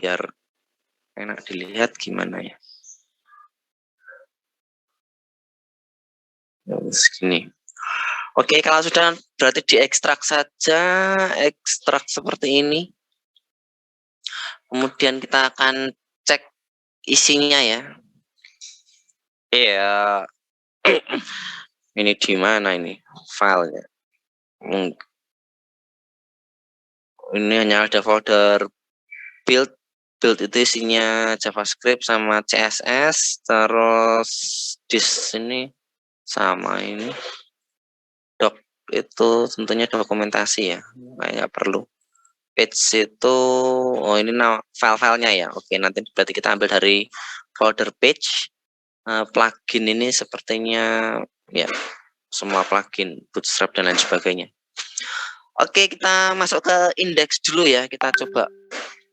biar enak dilihat gimana ya. Segini. Oke, kalau sudah berarti diekstrak saja, ekstrak seperti ini. Kemudian kita akan cek isinya ya. Iya. Ini di mana ini filenya? Ini hanya ada folder build. Build itu isinya JavaScript sama CSS, terus di sini sama ini doc itu tentunya dokumentasi ya, nggak perlu. Page itu, oh ini file-filenya ya. Oke, nanti berarti kita ambil dari folder page. Plugin ini sepertinya ya semua plugin, Bootstrap dan lain sebagainya. Oke, kita masuk ke indeks dulu ya. Kita coba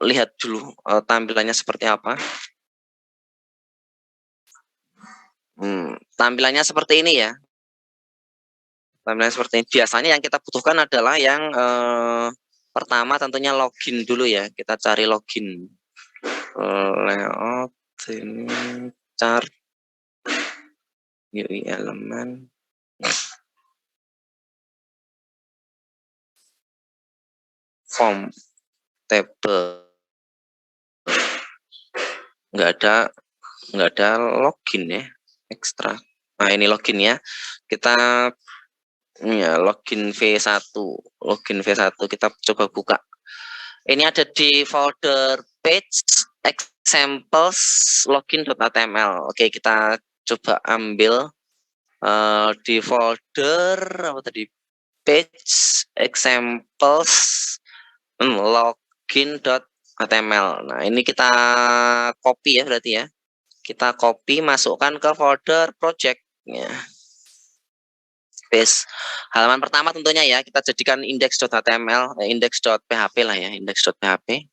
lihat dulu tampilannya seperti apa. Tampilannya seperti ini ya. Tampilannya seperti ini. Biasanya yang kita butuhkan adalah yang pertama tentunya login dulu ya. Kita cari login. Layout ini chart UI elemen. Form table. Nggak ada login ya, ekstra. Nah ini login ya, kita ya login V1 kita coba buka. Ini ada di folder page examples login.html. Oke, kita coba ambil di folder apa tadi, page examples login.html. Nah ini kita copy ya berarti ya. Kita copy, masukkan ke folder project-nya. Paste. Halaman pertama tentunya ya, kita jadikan index.html, index.php lah ya, index.php.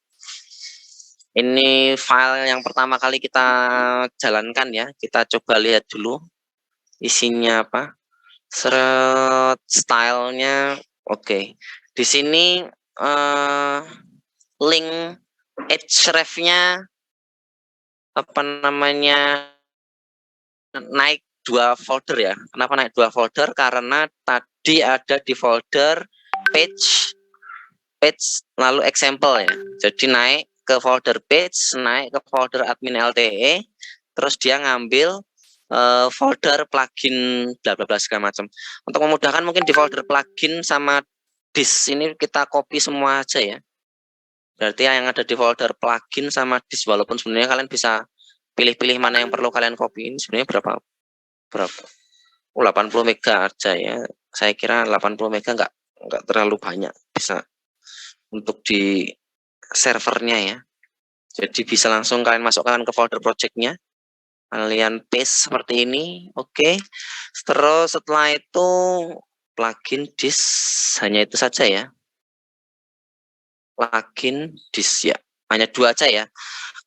Ini file yang pertama kali kita jalankan ya, kita coba lihat dulu isinya apa. Stylenya, oke. Di sini link href-nya apa namanya naik 2 folder ya. Kenapa naik 2 folder? Karena tadi ada di folder page lalu example ya. Jadi naik ke folder page, naik ke folder admin LTE, terus dia ngambil folder plugin bla bla bla segala macam. Untuk memudahkan mungkin di folder plugin sama disk ini kita copy semua aja ya. Berarti yang ada di folder plugin sama disk, walaupun sebenarnya kalian bisa pilih-pilih mana yang perlu kalian copy. Ini sebenarnya berapa 80 mega aja ya. Saya kira 80 mega nggak terlalu banyak, bisa untuk di servernya ya. Jadi bisa langsung kalian masukkan ke folder project-nya. Kalian paste seperti ini. Oke. Terus setelah itu plugin disk, hanya itu saja ya. Plugin disk ya. Hanya 2 aja ya.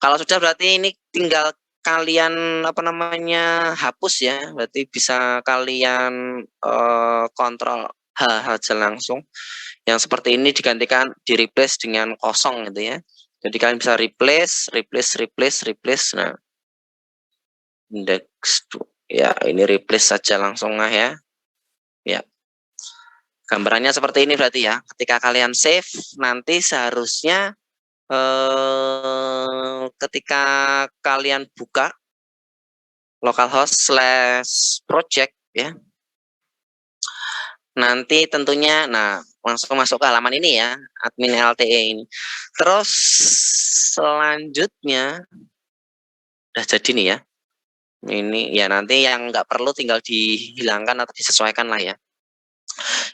Kalau sudah berarti ini tinggal kalian apa namanya hapus ya, berarti bisa kalian kontrol H aja langsung. Yang seperti ini digantikan di replace dengan kosong gitu ya. Jadi kalian bisa replace. Nah, index ya ini replace saja langsung lah ya. Ya. Gambarannya seperti ini berarti ya. Ketika kalian save nanti seharusnya ketika kalian buka localhost/project ya, nanti tentunya nah langsung masuk ke halaman ini ya, admin LTE ini. Terus selanjutnya udah jadi nih ya, ini ya nanti yang nggak perlu tinggal dihilangkan atau disesuaikan lah ya.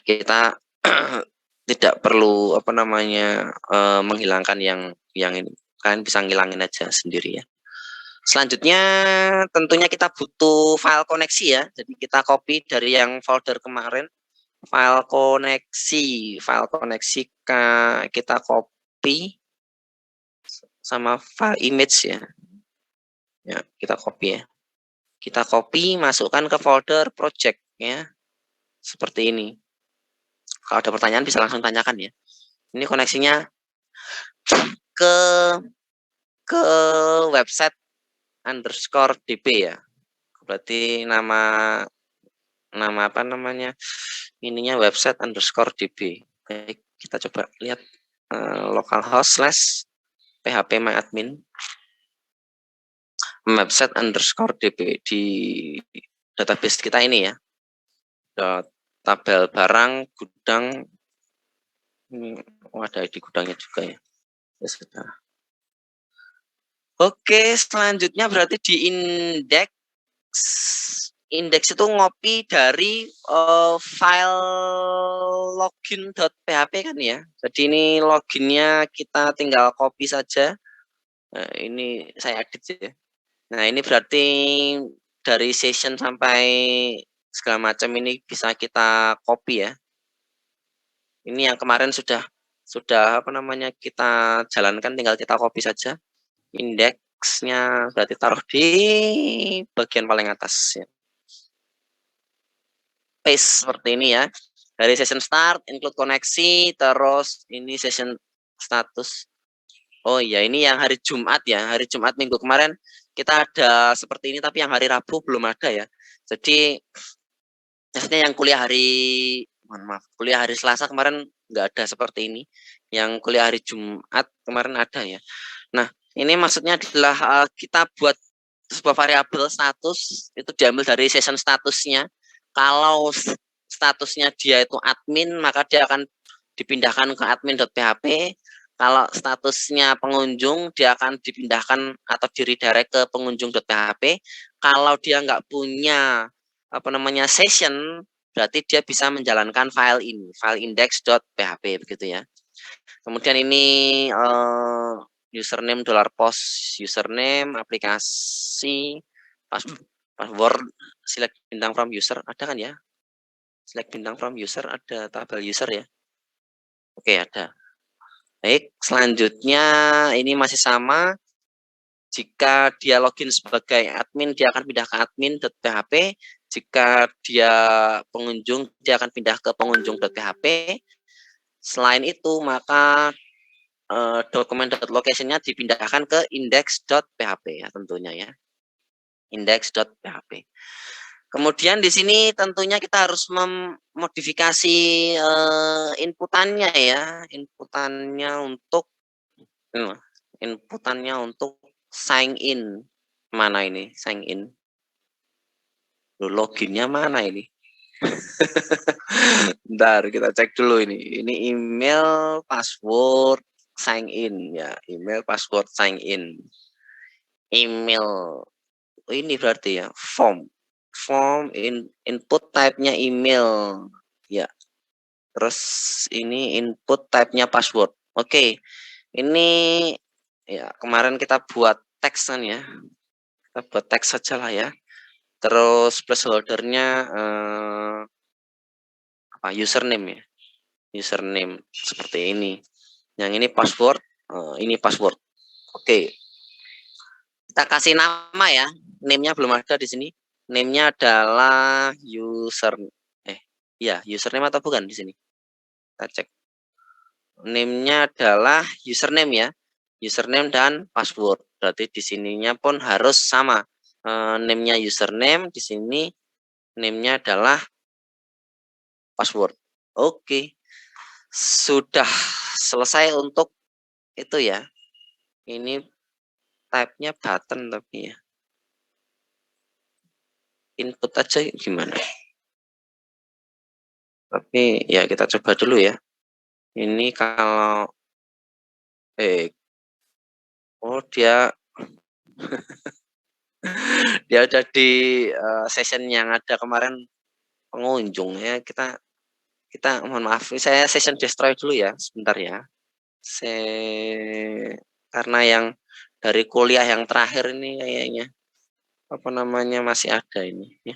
Kita tidak perlu apa namanya menghilangkan yang ini, kalian bisa ngilangin aja sendiri ya. Selanjutnya tentunya kita butuh file koneksi ya. Jadi kita copy dari yang folder kemarin. File koneksi kita copy sama file image ya. Ya, kita copy ya. Kita copy, masukkan ke folder project ya. Seperti ini. Kalau ada pertanyaan bisa langsung tanyakan ya. Ini koneksinya ke ke website underscore db ya. Berarti nama apa namanya, ininya website underscore db. Baik, kita coba lihat localhost / phpMyAdmin website underscore db di database kita ini ya. Tabel barang gudang ini, ada di gudangnya juga ya. Ya sudah. Oke, selanjutnya berarti di indeks itu ngopi dari file login.php kan ya. Jadi ini loginnya kita tinggal copy saja. Nah, ini saya edit ya. Nah, ini berarti dari session sampai segala macam ini bisa kita copy ya. Ini yang kemarin sudah apa namanya kita jalankan, tinggal kita copy saja. Indeksnya berarti taruh di bagian paling atas ya. Paste seperti ini ya. Dari session start, include koneksi, terus ini session status. Oh iya, ini yang hari Jumat ya. Hari Jumat minggu kemarin kita ada seperti ini, tapi yang hari Rabu belum ada ya. Jadi maksudnya yang kuliah kuliah hari Selasa kemarin nggak ada seperti ini. Yang kuliah hari Jumat kemarin ada ya. Nah, ini maksudnya adalah kita buat sebuah variabel status itu diambil dari session statusnya. Kalau statusnya dia itu admin, maka dia akan dipindahkan ke admin.php. Kalau statusnya pengunjung, dia akan dipindahkan atau di redirect ke pengunjung.php. Kalau dia nggak punya apa namanya session, berarti dia bisa menjalankan file ini, file index.php begitu ya. Kemudian ini username $post username aplikasi password select bintang from user ada kan ya, select bintang from user ada tabel user ya. Oke, ada. Baik, selanjutnya ini masih sama. Jika dia login sebagai admin, dia akan pindah ke admin.php. Jika dia pengunjung, dia akan pindah ke pengunjung.php. Selain itu, maka document.location-nya dipindahkan ke index.php ya tentunya ya. Index.php. Kemudian di sini tentunya kita harus memodifikasi inputannya ya, inputannya untuk sign in. Mana ini sign in? Loginnya mana ini? Bentar, kita cek dulu ini. Ini email, password, sign in ya. Email, password, sign in. Email. Ini berarti ya form. Input type-nya email. Ya. Terus ini input type-nya password. Oke. Ini ya kemarin kita buat teks kan ya. Kita buat teks saja lah ya. Terus placeholder-nya apa username ya. Username seperti ini. Yang ini password, ini password. Oke. Kita kasih nama ya. Name-nya belum ada di sini. Name-nya adalah username atau bukan di sini? Kita cek. Name-nya adalah username ya. Username dan password. Berarti di sininya pun harus sama. Name-nya username, di sini name-nya adalah password. Oke. Sudah selesai untuk itu ya. Ini type-nya button tapi ya. Input aja gimana? Tapi ya kita coba dulu ya. Ini kalau dia dia ada di session yang ada kemarin pengunjung ya. Kita mohon maaf, saya session destroy dulu ya, sebentar ya. Karena yang dari kuliah yang terakhir ini kayaknya apa namanya masih ada ini ya.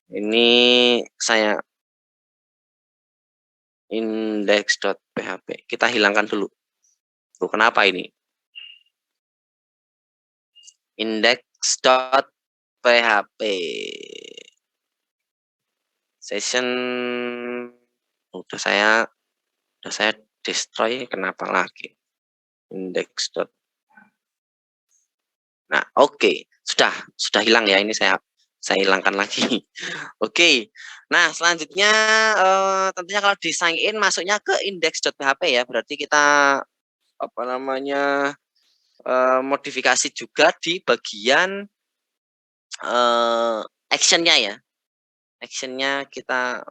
Ini saya index.php. Kita hilangkan dulu. Tuh, kenapa ini? Index.php. Session udah saya destroy, kenapa lagi? Index. Nah, oke, sudah hilang ya, ini saya hilangkan lagi. Oke. Nah, selanjutnya tentunya kalau di sign in masuknya ke index.php ya, berarti kita apa namanya modifikasi juga di bagian actionnya ya. Actionnya kita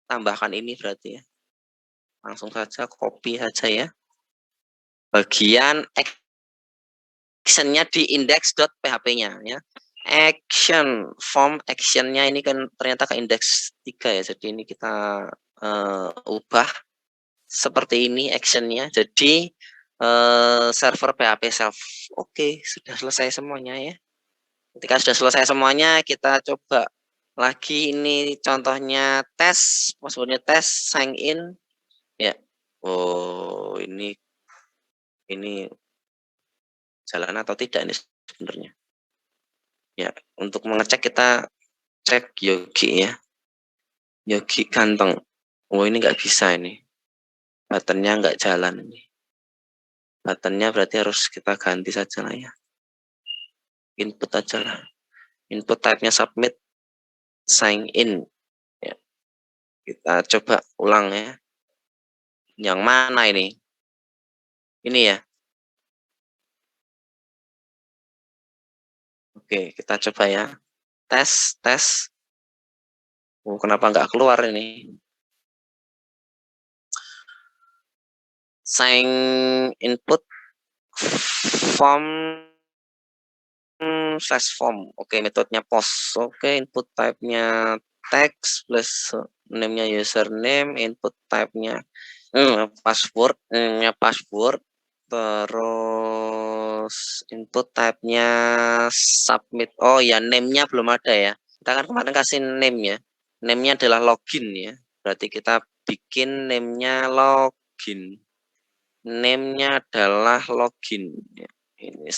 tambahkan ini berarti ya. Langsung saja copy saja ya. Bagian actionnya di index.php-nya ya. Action form actionnya ini kan ternyata ke index 3 ya. Jadi ini kita ubah seperti ini actionnya. Jadi server PHP self. Oke, sudah selesai semuanya ya. Ketika sudah selesai semuanya, kita coba lagi ini contohnya tes, passwordnya tes, sign in ya. Oh, ini jalan atau tidak ini sebenarnya. Ya, untuk mengecek kita cek Yogi ya. Yogi ganteng. Oh, ini nggak bisa ini. Buttonnya nggak jalan ini. Buttonnya berarti harus kita ganti saja lah ya. Input aja lah. Input type-nya submit, sign in. Ya, kita coba ulang ya. Yang mana ini? Ini ya. Oke, kita coba ya. Tes. Oh, kenapa nggak keluar ini? Sign input form slash form. Oke, metodenya post. Oke, input type-nya text plus name-nya username, input type-nya password, password. Terus input type-nya submit. Oh ya, name-nya belum ada ya. Kita kan kemarin kasih name ya. Name-nya adalah login ya. Berarti kita bikin name-nya login. Name-nya adalah login. Ya, ini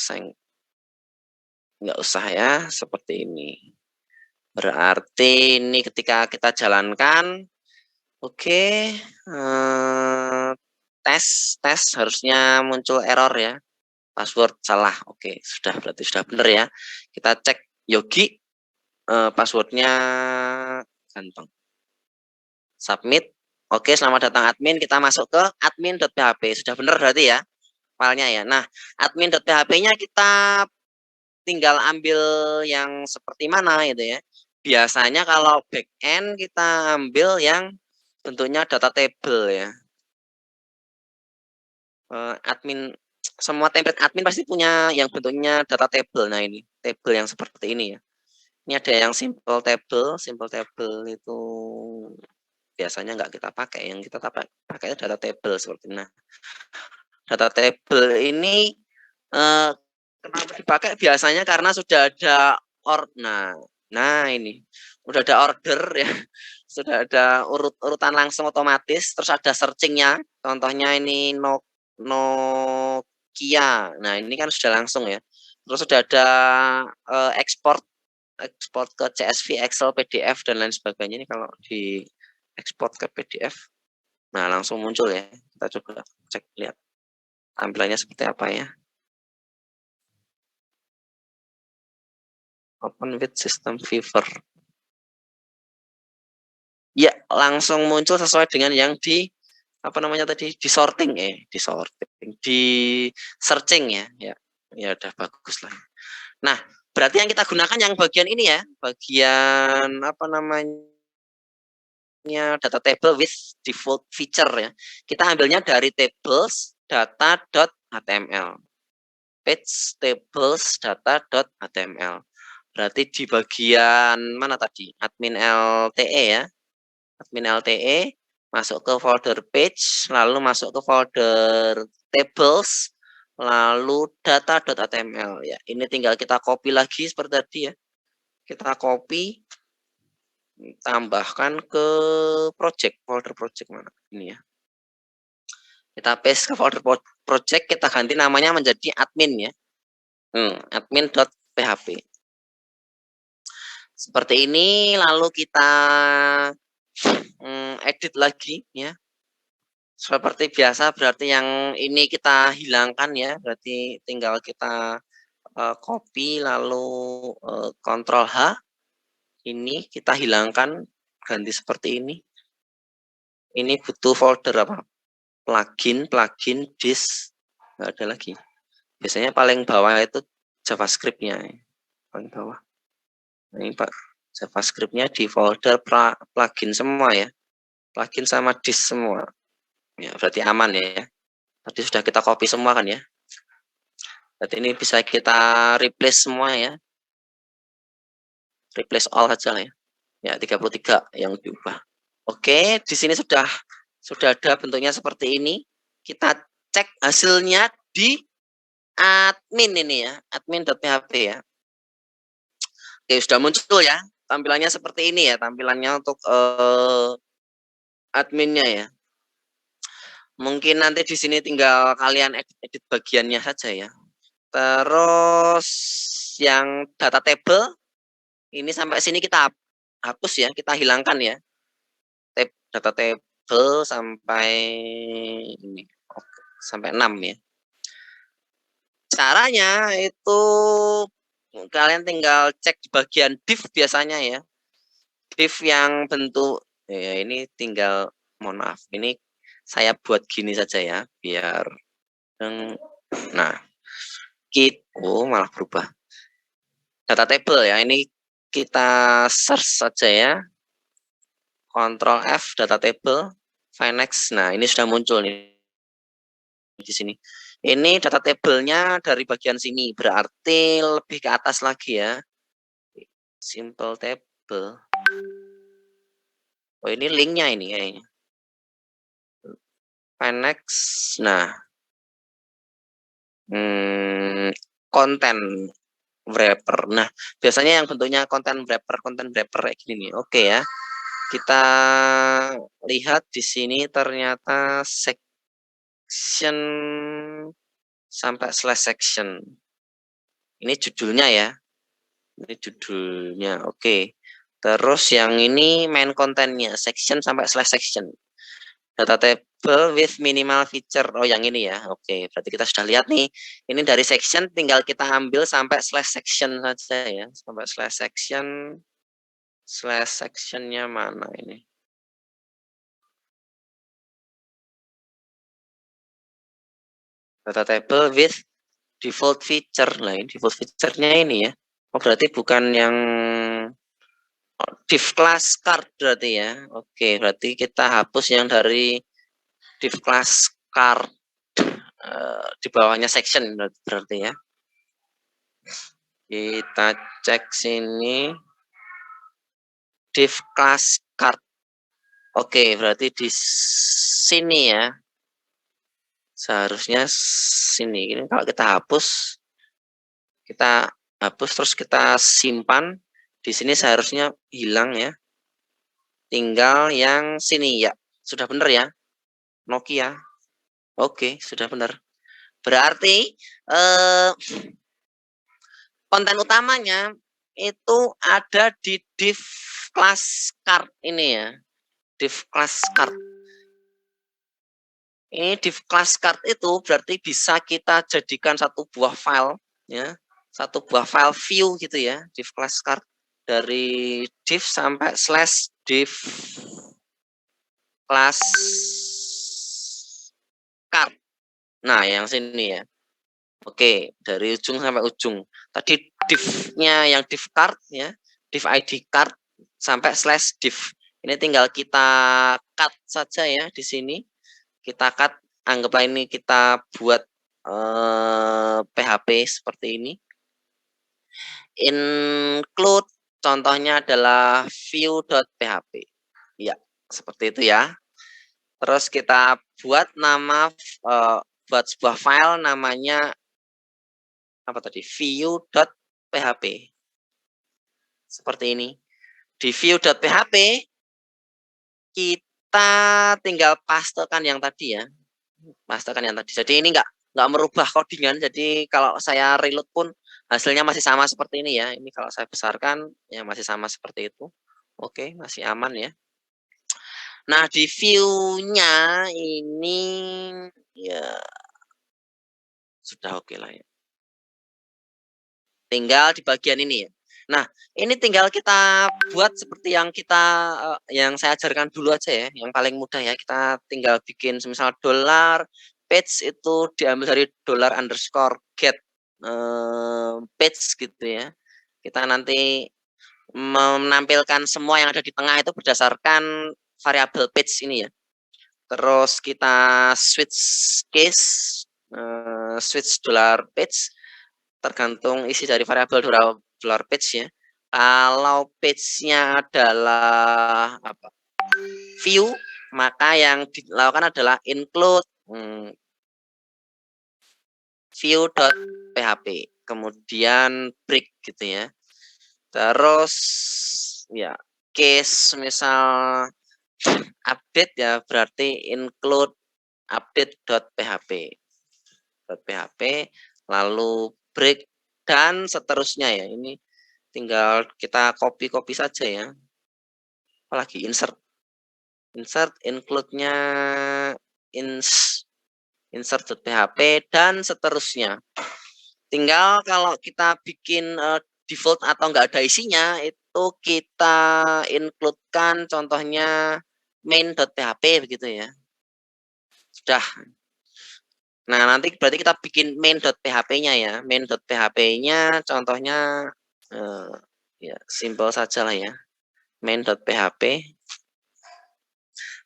nggak usah ya, seperti ini. Berarti ini ketika kita jalankan, oke, tes harusnya muncul error ya. Password salah. Oke, berarti sudah benar ya. Kita cek Yogi, passwordnya ganteng. Submit. Oke, selamat datang admin. Kita masuk ke admin.php. Sudah benar berarti ya filenya ya. Nah, admin.php-nya kita tinggal ambil yang seperti mana gitu ya. Biasanya kalau backend kita ambil yang bentuknya data table ya. Admin semua template admin pasti punya yang bentuknya data table. Nah, ini table yang seperti ini ya. Ini ada yang simple table itu biasanya nggak kita pakai, yang kita pakai itu data table seperti ini. Nah, data table ini kenapa dipakai biasanya karena sudah ada ini udah ada order ya, sudah ada urutan langsung otomatis, terus ada searchingnya, contohnya ini Nokia. Nah, ini kan sudah langsung ya. Terus sudah ada ekspor ke CSV, Excel, PDF dan lain sebagainya. Ini kalau di ekspor ke PDF, nah langsung muncul ya. Kita coba cek lihat tampilannya seperti apa ya. Open with system viewer. Ya, langsung muncul sesuai dengan yang di di sorting di searching ya. Ya udah bagus lah. Nah, berarti yang kita gunakan yang bagian ini ya, bagian data table with default feature ya. Kita ambilnya dari tables data.html. Page tables data.html. Berarti di bagian mana tadi? Admin LTE ya. Admin LTE masuk ke folder page, lalu masuk ke folder tables, lalu data.html ya. Ini tinggal kita copy lagi seperti tadi ya. Kita copy, tambahkan ke folder project mana ini ya. Kita paste ke folder project, kita ganti namanya menjadi admin ya. Admin.php. Seperti ini, lalu kita edit lagi ya. Seperti biasa berarti yang ini kita hilangkan ya, berarti tinggal kita copy lalu, Ctrl H, ini kita hilangkan, ganti seperti ini. Ini butuh folder apa? Plugin, disk, nggak ada lagi. Biasanya paling bawah itu JavaScript-nya, paling bawah. Ini Pak, JavaScript-nya di folder plugin semua ya. Plugin sama disk semua. Ya, berarti aman ya. Tadi sudah kita copy semua kan ya. Berarti ini bisa kita replace semua ya. Replace all saja lah ya. Ya, 33 yang diubah. Oke, di sini sudah ada bentuknya seperti ini. Kita cek hasilnya di admin ini ya, admin.php ya. Oke, sudah muncul ya. Tampilannya seperti ini ya, tampilannya untuk adminnya ya. Mungkin nanti di sini tinggal kalian edit bagiannya saja ya. Terus yang data table ini sampai sini kita hapus ya, kita hilangkan ya. Data table sampai ini, sampai 6 ya. Caranya itu kalian tinggal cek di bagian div biasanya ya. Div yang bentuk ya ini tinggal, mohon maaf, ini saya buat gini saja ya biar nah malah berubah. Data table ya, ini kita search saja ya. Ctrl F data table, find next. Nah, ini sudah muncul nih di sini. Ini data table-nya dari bagian sini, berarti lebih ke atas lagi ya. Simple table. Oh, ini linknya ini kayaknya. Find next. Nah, konten wrapper. Nah, biasanya yang bentuknya konten wrapper kayak gini nih. Oke ya. Kita lihat di sini ternyata section sampai slash section. Ini judulnya ya. Ini judulnya. Oke. Terus yang ini main kontennya, section sampai slash section. Data table with minimal feature. Oh, yang ini ya. Oke, berarti kita sudah lihat nih. Ini dari section tinggal kita ambil sampai slash section saja ya. Sampai slash section. Slash sectionnya mana ini? Data table with default feature. Nah, ini default feature-nya ini ya. Oh, berarti bukan yang div class card berarti ya. Oke, berarti kita hapus yang dari div class card di bawahnya section berarti ya. Kita cek sini div class card. Oke, berarti di sini ya. Seharusnya sini. Ini kalau kita hapus terus kita simpan. Di sini seharusnya hilang ya. Tinggal yang sini ya. Sudah benar ya. Nokia. Oke, sudah benar. Berarti konten utamanya itu ada di div class card ini ya. Div class card. Ini div class card itu berarti bisa kita jadikan satu buah file ya. Satu buah file view gitu ya, div class card dari div sampai slash div class card. Nah, yang sini ya. Oke, dari ujung sampai ujung. Tadi div-nya yang div card ya, div ID card sampai slash div. Ini tinggal kita cut saja ya di sini. Kita cut, anggaplah ini kita buat PHP seperti ini. Include contohnya adalah view.php. Ya, seperti itu ya. Terus kita buat nama buat sebuah file namanya apa tadi? view.php. Seperti ini. Di view.php kita tinggal pastekan yang tadi ya. Pastekan yang tadi. Jadi ini nggak merubah codingan. Jadi kalau saya reload pun hasilnya masih sama seperti ini ya. Ini kalau saya besarkan ya masih sama seperti itu. Oke, masih aman ya. Nah, di view-nya ini ya sudah oke lah ya. Tinggal di bagian ini ya. Nah, ini tinggal kita buat seperti yang saya ajarkan dulu aja ya, yang paling mudah ya. Kita tinggal bikin semisal dollar page itu diambil dari $_get page gitu ya. Kita nanti menampilkan semua yang ada di tengah itu berdasarkan variabel page ini ya. Terus kita switch case, switch $page tergantung isi dari variabel $page ya. Kalau page-nya adalah view, maka yang dilakukan adalah include view.php, kemudian break gitu ya. Terus ya case misal update ya berarti include update.php, lalu break dan seterusnya ya. Ini tinggal kita copy saja ya. Apalagi insert include-nya insert.php dan seterusnya. Tinggal kalau kita bikin default atau enggak ada isinya itu kita include-kan contohnya main.php begitu ya. Sudah. Nah, nanti berarti kita bikin main.php-nya ya. Main.php-nya contohnya ya simple saja lah ya. Main.php.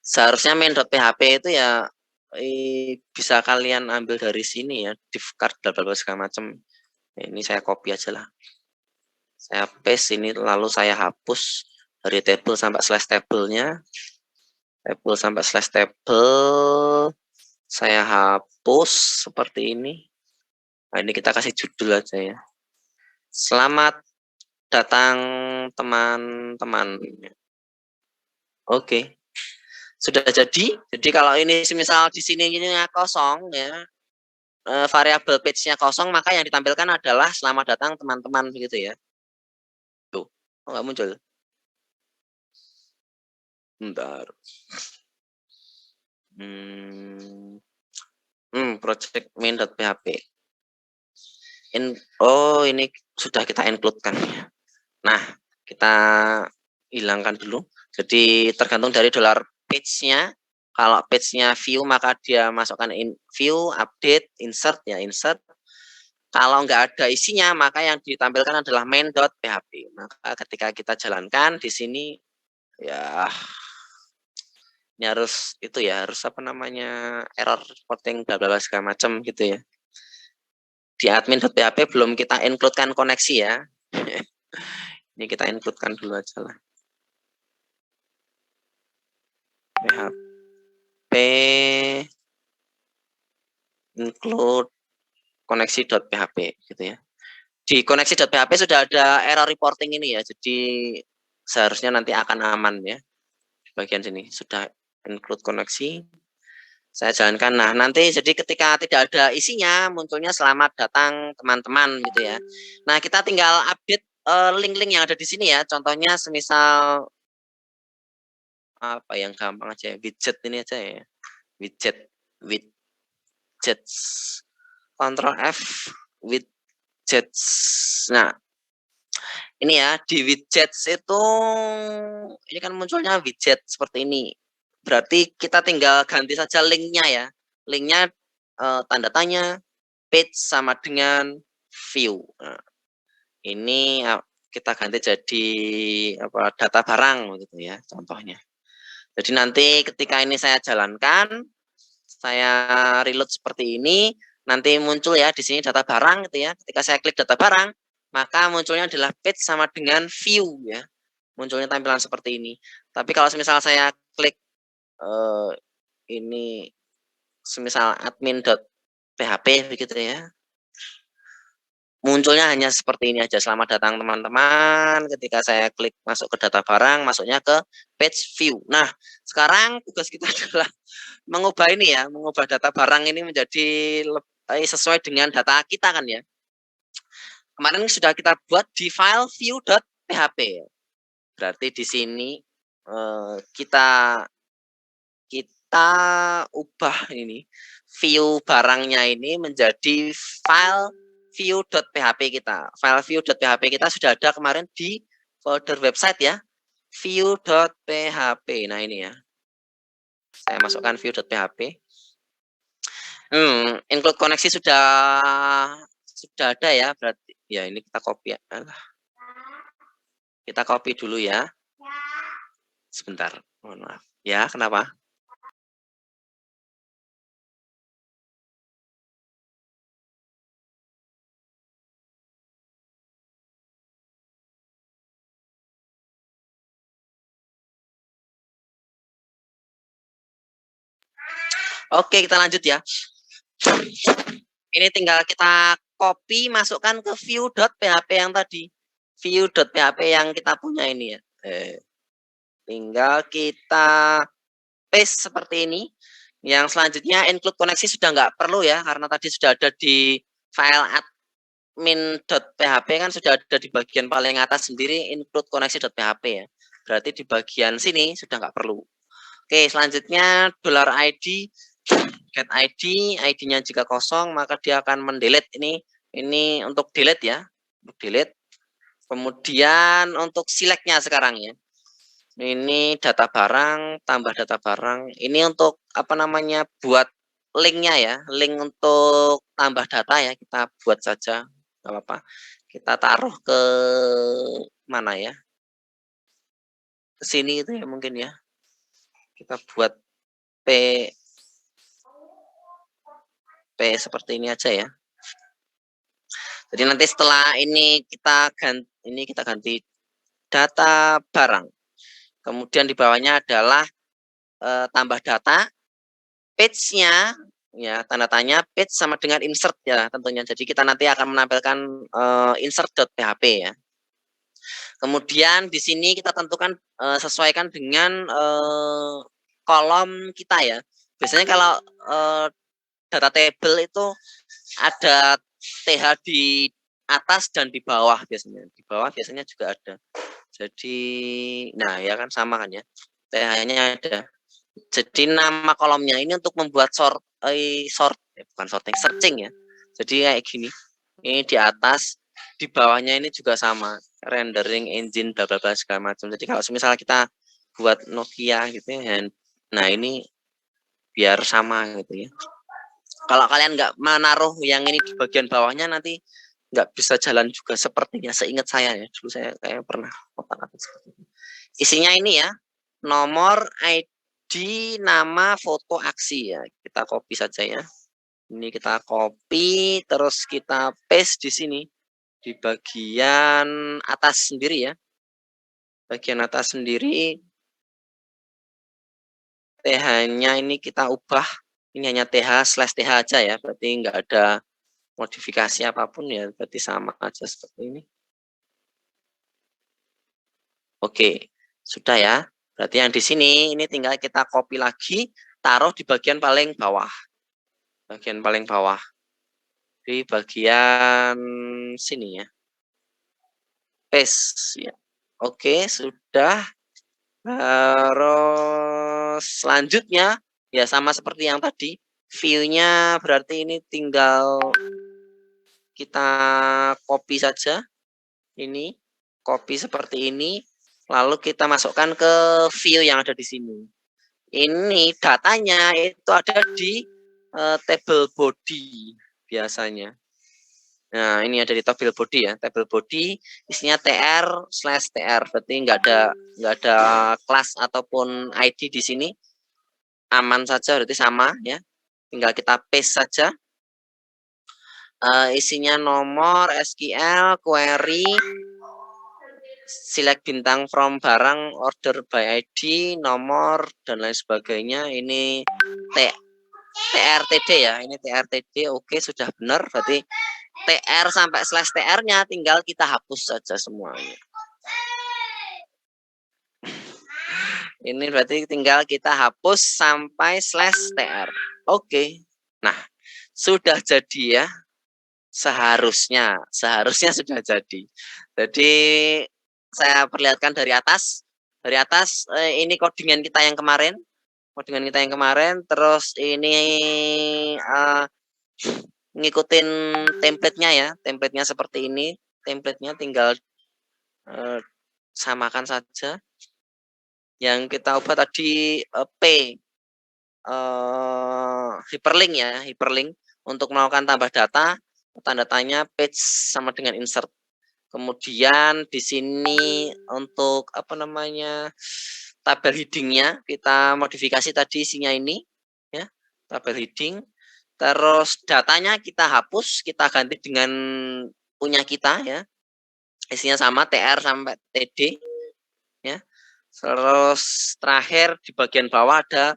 Seharusnya main.php itu ya bisa kalian ambil dari sini ya, div card segala macam. Ini saya copy aja lah. Saya paste ini lalu saya hapus dari table sampai slash table-nya. Table sampai slash table saya hapus seperti ini. Nah, ini kita kasih judul aja ya. Selamat datang teman-teman. Oke. Sudah jadi. Jadi kalau ini misal di sini ini kosong ya, variabel page-nya kosong, maka yang ditampilkan adalah selamat datang teman-teman begitu ya. Tuh, kok nggak muncul? Bentar. Project main.php. Ini sudah kita include-kan ya. Nah, kita hilangkan dulu. Jadi tergantung dari $page-nya. Kalau page-nya view maka dia masukkan view, update, insert ya insert. Kalau nggak ada isinya maka yang ditampilkan adalah main.php. Maka ketika kita jalankan di sini ya ini harus error reporting bla bla segala macam gitu ya. Di admin.php belum kita include-kan koneksi ya. Ini kita include-kan dulu aja lah. php include koneksi.php gitu ya. Di koneksi.php sudah ada error reporting ini ya. Jadi seharusnya nanti akan aman ya. Di bagian sini sudah include koneksi. Saya jalankan. Nah, nanti jadi ketika tidak ada isinya munculnya selamat datang teman-teman gitu ya. Nah, kita tinggal update link-link yang ada di sini ya. Contohnya semisal apa yang gampang aja ya, widget ini aja ya. Widgets. Ctrl F widgets. Nah, ini ya di widgets itu ini kan munculnya widget seperti ini. Berarti kita tinggal ganti saja linknya ya. Linknya tanda tanya page sama dengan view. Nah, ini kita ganti jadi data barang gitu ya contohnya. Jadi nanti ketika ini saya jalankan, saya reload seperti ini, nanti muncul ya di sini data barang gitu ya. Ketika saya klik data barang, maka munculnya adalah page sama dengan view ya. Munculnya tampilan seperti ini. Tapi kalau semisal saya klik ini semisal admin.php begitu ya. Munculnya hanya seperti ini aja. Selamat datang teman-teman. Ketika saya klik masuk ke data barang, masuknya ke page view. Nah, sekarang tugas kita adalah mengubah ini ya, mengubah data barang ini menjadi sesuai dengan data kita kan ya. Kemarin sudah kita buat di file view.php. Berarti di sini kita ubah ini view barangnya ini menjadi file view.php kita. File view.php kita sudah ada kemarin di folder website ya. View.php. Nah, ini ya. Saya masukkan view.php. Include koneksi sudah ada ya, berarti ya ini kita copy ya. Kita copy dulu ya. Sebentar, mohon maaf. Ya, kenapa? Oke, kita lanjut ya. Ini tinggal kita copy, masukkan ke view.php yang tadi. View.php yang kita punya ini ya. Tinggal kita paste seperti ini. Yang selanjutnya include koneksi sudah nggak perlu ya, karena tadi sudah ada di file admin.php kan sudah ada di bagian paling atas sendiri include koneksi.php ya. Berarti di bagian sini sudah nggak perlu. Oke, selanjutnya $id get ID, ID-nya jika kosong maka dia akan mendelete ini. Ini untuk delete ya, untuk delete. Kemudian untuk select-nya sekarang ya. Ini data barang, tambah data barang. Ini untuk apa namanya? Buat link-nya ya, link untuk tambah data ya, kita buat saja, nggak apa-apa. Kita taruh ke mana ya? Ke sini itu ya mungkin ya. Kita buat P seperti ini aja ya. Jadi nanti setelah ini kita ganti data barang. Kemudian di bawahnya adalah tambah data, page-nya ya tanda tanya page sama dengan insert ya tentunya. Jadi kita nanti akan menampilkan insert.php ya. Kemudian di sini kita tentukan sesuaikan dengan kolom kita ya. Biasanya kalau data table itu ada TH di atas dan di bawah biasanya. Di bawah biasanya juga ada. Jadi, nah ya kan sama kan ya. TH-nya ada. Jadi nama kolomnya ini untuk membuat bukan sorting, searching ya. Jadi kayak gini. Ini di atas, di bawahnya ini juga sama. Rendering engine bla bla bla segala macam. Jadi kalau misalnya kita buat Nokia gitu ya. Nah, ini biar sama gitu ya. Kalau kalian nggak menaruh yang ini di bagian bawahnya nanti nggak bisa jalan juga sepertinya seingat saya ya. Dulu saya kayak pernah kotak-kotak seperti ini. Isinya ini ya, nomor, ID, nama, foto, aksi ya. Kita copy saja ya. Ini kita copy, terus kita paste di sini. Di bagian atas sendiri ya. Bagian atas sendiri, TH-nya ini kita ubah. Ini hanya TH/TH aja ya, berarti nggak ada modifikasi apapun ya, berarti sama aja seperti ini. Oke, sudah ya. Berarti yang di sini ini tinggal kita copy lagi, taruh di bagian paling bawah. Bagian paling bawah. Di bagian sini ya. Paste ya. Oke, sudah. Terus selanjutnya ya sama seperti yang tadi. View-nya berarti ini tinggal kita copy saja. Ini copy seperti ini. Lalu kita masukkan ke view yang ada di sini. Ini datanya itu ada di table body biasanya. Nah, ini ada di table body ya. Table body isinya tr/tr. Berarti nggak ada kelas ataupun ID di sini. Aman saja, berarti sama ya. Tinggal kita paste saja. Isinya nomor, SQL, query, select bintang from barang, order by ID, nomor, dan lain sebagainya. Ini TRTD ya, ini TRTD, oke sudah benar, berarti TR sampai /TR-nya tinggal kita hapus saja semuanya. Ini berarti tinggal kita hapus sampai /TR. Oke, nah sudah jadi ya, seharusnya sudah jadi. Jadi saya perlihatkan dari atas. Dari atas ini codingan kita yang kemarin. Terus ini ngikutin template-nya ya. Template-nya seperti ini. Template-nya tinggal samakan saja. Yang kita ubah tadi P hyperlink ya, hyperlink untuk melakukan tambah data, tanda tanya page sama dengan insert. Kemudian di sini untuk apa namanya tabel headingnya kita modifikasi tadi isinya ini ya, tabel heading. Terus datanya kita hapus, kita ganti dengan punya kita ya. Isinya sama TR sampai TD ya. Terus terakhir di bagian bawah ada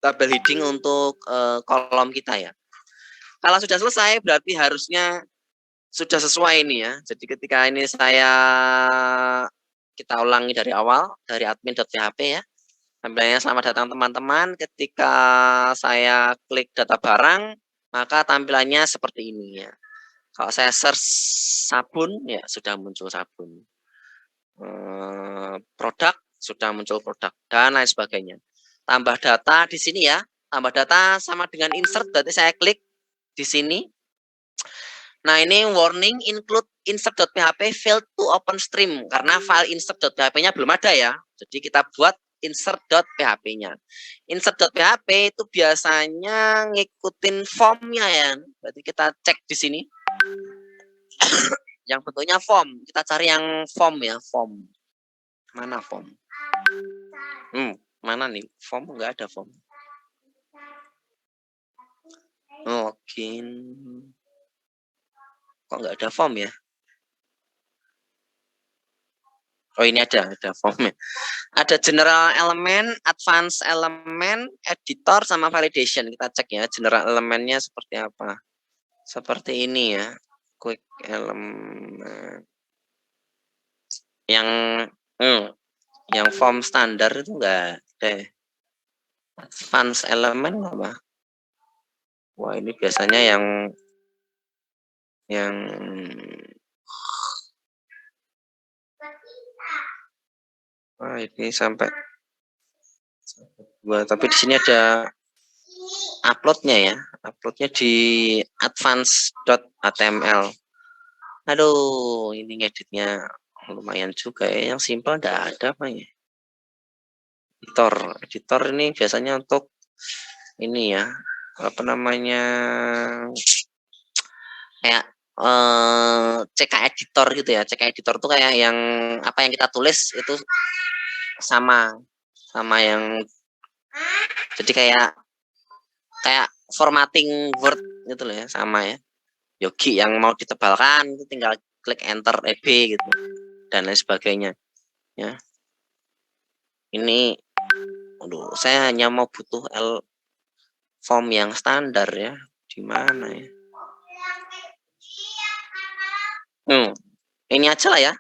tabel heading untuk kolom kita ya. Kalau sudah selesai berarti harusnya sudah sesuai ini ya. Jadi ketika ini kita ulangi dari awal dari admin.php ya. Tampilannya selamat datang teman-teman. Ketika saya klik data barang, maka tampilannya seperti ini ya. Kalau saya search sabun ya sudah muncul sabun. Produk sudah muncul produk dan lain sebagainya. Tambah data di sini ya. Tambah data sama dengan insert, berarti saya klik di sini. Nah, ini warning include insert.php failed to open stream karena file insert.php-nya belum ada ya. Jadi kita buat insert.php-nya. Insert.php itu biasanya ngikutin form-nya ya. Berarti kita cek di sini. Yang bentuknya form. Kita cari yang form ya, form. Mana form? Mana nih? Form enggak ada form. Login. Kok nggak ada form ya? Oh ini ada formnya. Ada general element, advanced element, editor, sama validation. Kita cek ya general elemennya seperti apa. Seperti ini ya. Quick element. Yang form standar itu enggak ada. Advanced element apa? Wah ini biasanya yang wah ini sampai tapi di sini ada uploadnya ya, uploadnya di advance.html. Aduh, ini ngeditnya lumayan juga ya, yang simple enggak ada apa ya. Editor ini biasanya untuk ini ya, apa namanya, kayak CK editor gitu ya. CK editor tuh kayak yang apa yang kita tulis itu sama yang, jadi kayak formatting Word gitu loh ya, sama ya. Yogi yang mau ditebalkan itu tinggal klik enter EB gitu dan lain sebagainya ya. Ini saya hanya mau butuh form yang standar ya. Di mana ya? Ini aja lah ya.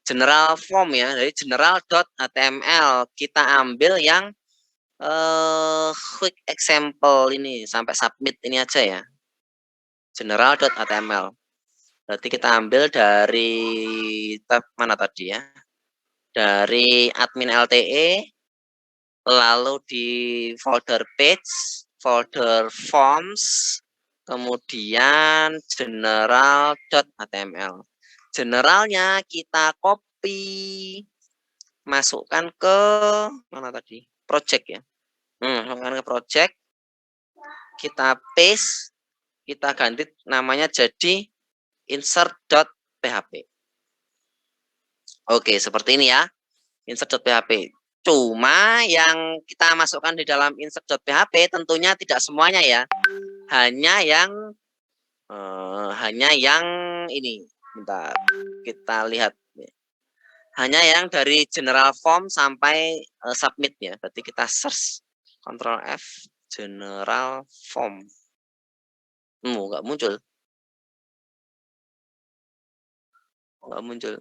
General form ya, dari general.html kita ambil yang quick example ini sampai submit ini aja ya. General.html. Berarti kita ambil dari tab mana tadi ya? Dari admin LTE, lalu di folder page, folder forms, kemudian general.html. Generalnya kita copy, masukkan ke mana tadi? Project ya. Masukkan ke project, kita paste, kita ganti namanya jadi insert.php. Oke, seperti ini ya. Insert.php. Cuma yang kita masukkan di dalam insert.php tentunya tidak semuanya ya. Hanya yang ini. Bentar, kita lihat. Hanya yang dari general form sampai submit ya. Berarti kita search Ctrl F general form. Nggak muncul. Nggak muncul.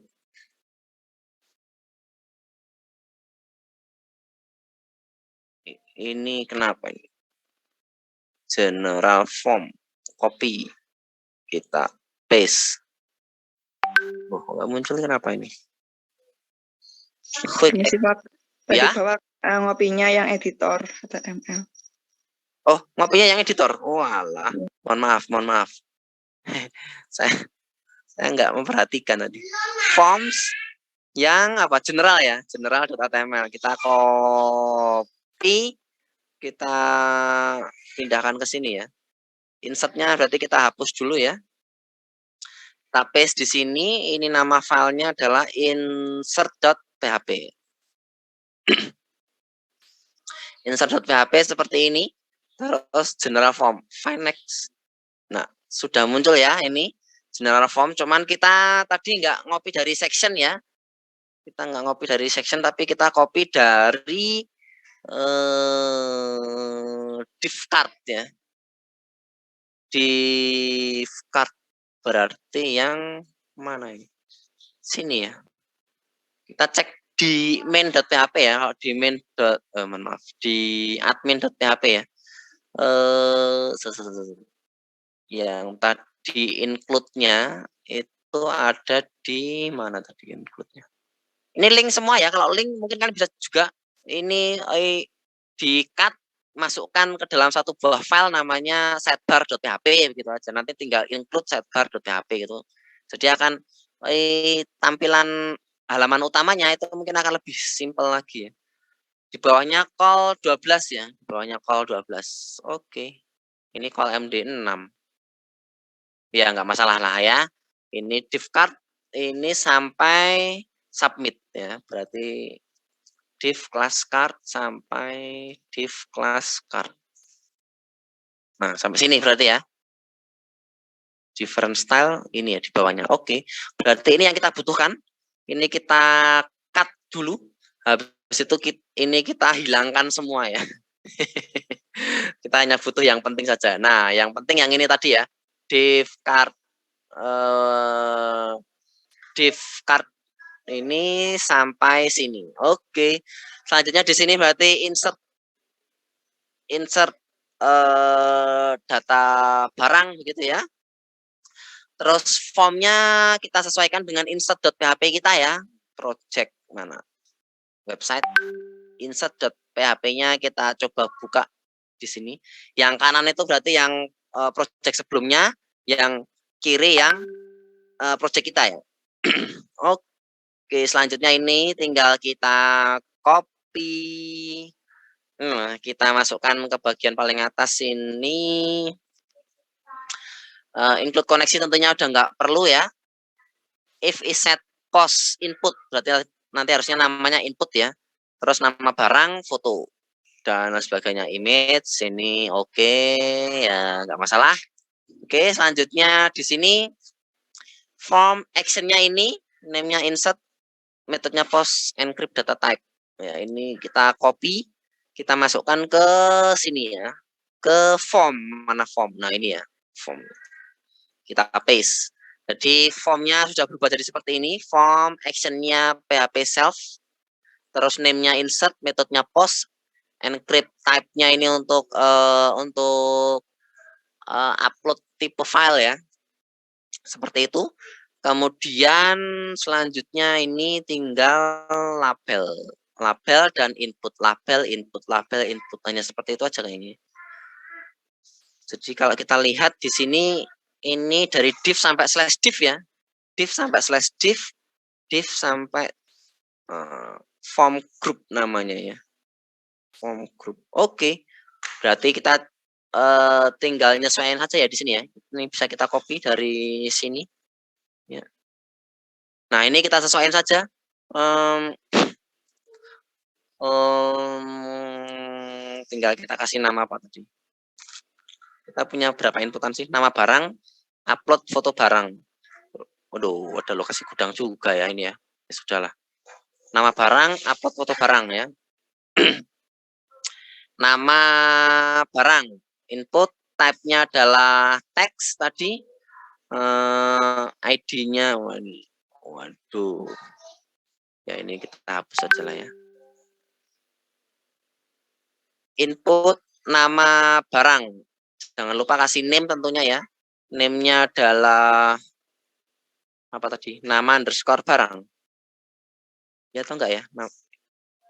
Ini kenapa ini? General form. Copy. Kita paste. Nggak muncul kenapa ini? Ini sih Pak, tadi ya? Bapak ngopinya yang editor HTML. Oh, ngopinya yang editor? Walah, mohon maaf. Saya saya nggak memperhatikan tadi. Forms yang apa? General ya, general.html. Kita copy, kita pindahkan ke sini ya. Insertnya berarti kita hapus dulu ya. Kita paste di sini, ini nama filenya adalah insert.php. Insert.php seperti ini. Terus general form, find next. Nah, sudah muncul ya ini general form. Cuman kita tadi nggak ngopi dari section ya. Kita nggak ngopi dari section, tapi kita copy dari div card ya. Div card berarti yang mana ini? Sini ya. Kita cek di main.php ya. Kalau di di admin.php ya. Yang tadi include-nya itu ada di mana tadi include-nya? Ini link semua ya. Kalau link mungkin kan bisa juga ini di-cut, masukkan ke dalam satu buah file namanya sidebar.php begitu aja. Nanti tinggal include sidebar.php gitu. Jadi akan tampilan halaman utamanya itu mungkin akan lebih simpel lagi ya. Di bawahnya call 12 ya. Di bawahnya call 12. Oke. Ini call MD6. Ya nggak masalah lah ya. Ini div card ini sampai submit ya. Berarti div class card sampai div class card. Nah, sampai sini berarti ya. Different style ini ya di bawahnya. Oke. Berarti ini yang kita butuhkan. Ini kita cut dulu. Habis itu ini kita hilangkan semua ya. Kita hanya butuh yang penting saja. Nah, yang penting yang ini tadi ya. Div card div card ini sampai sini. Oke. Selanjutnya di sini berarti insert data barang begitu ya. Terus formnya kita sesuaikan dengan insert.php kita ya. Project mana? Website insert.php-nya kita coba buka di sini. Yang kanan itu berarti yang project sebelumnya, yang kiri yang project kita ya. Oke, selanjutnya ini tinggal kita copy. Kita masukkan ke bagian paling atas ini. Include koneksi tentunya udah nggak perlu ya. If is set post input, berarti nanti harusnya namanya input ya. Terus nama barang, foto, dan sebagainya. Image, sini oke, ya nggak masalah. Oke, selanjutnya di sini form actionnya ini, name-nya insert, metodenya post encrypt data type. Ya, ini kita copy, kita masukkan ke sini ya, ke form. Mana form? Nah, ini ya, form. Kita paste. Jadi formnya sudah berubah jadi seperti ini. Form actionnya PHP self, terus name-nya insert, metodenya post, encrypt type-nya ini untuk upload tipe file ya. Seperti itu. Kemudian selanjutnya ini tinggal label. Label dan input. Label, input, hanya seperti itu aja kayaknya. Jadi kalau kita lihat di sini ini dari div sampai slash div ya. Div sampai slash div, div sampai form group namanya ya. Form group. Oke. Berarti kita tinggal nyesuaiin saja ya di sini ya. Ini bisa kita copy dari sini. Ya. Nah, ini kita sesuaikan saja. Tinggal kita kasih nama apa tadi. Kita punya berapa inputan sih? Nama barang, upload foto barang. Waduh, ada lokasi gudang juga ya ini ya. Ya sudahlah. Nama barang, upload foto barang ya. Nama barang, input, type-nya adalah teks tadi. ID-nya, waduh. Ya ini kita hapus saja lah ya. Input nama barang. Jangan lupa kasih name tentunya ya. Name-nya adalah apa tadi? Nama underscore barang. Ya atau enggak ya?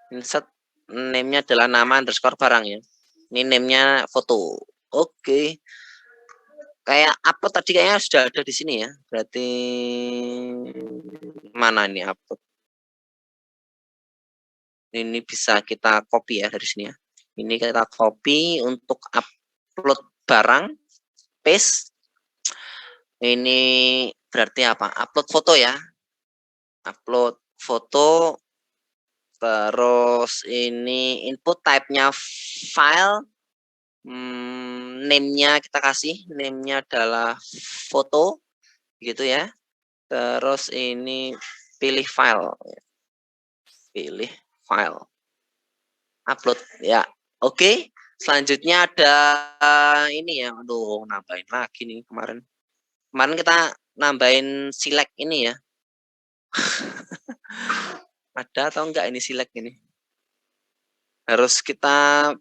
Insert name-nya adalah nama underscore barang ya. Ini name-nya foto. Oke. Kayak upload tadi kayaknya sudah ada di sini ya. Berarti mana ini upload? Ini bisa kita copy ya dari sini ya. Ini kita copy untuk upload barang, paste. Ini berarti apa? Upload foto ya. Upload foto. Terus ini input type-nya file. Name-nya kita kasih. Name-nya adalah foto. Gitu ya. Terus ini pilih file. Pilih file. Upload ya. Oke. Selanjutnya ada ini ya. Aduh, nambahin lagi nih kemarin. Kemarin kita nambahin select ini ya. Ada atau enggak ini select ini? Harus kita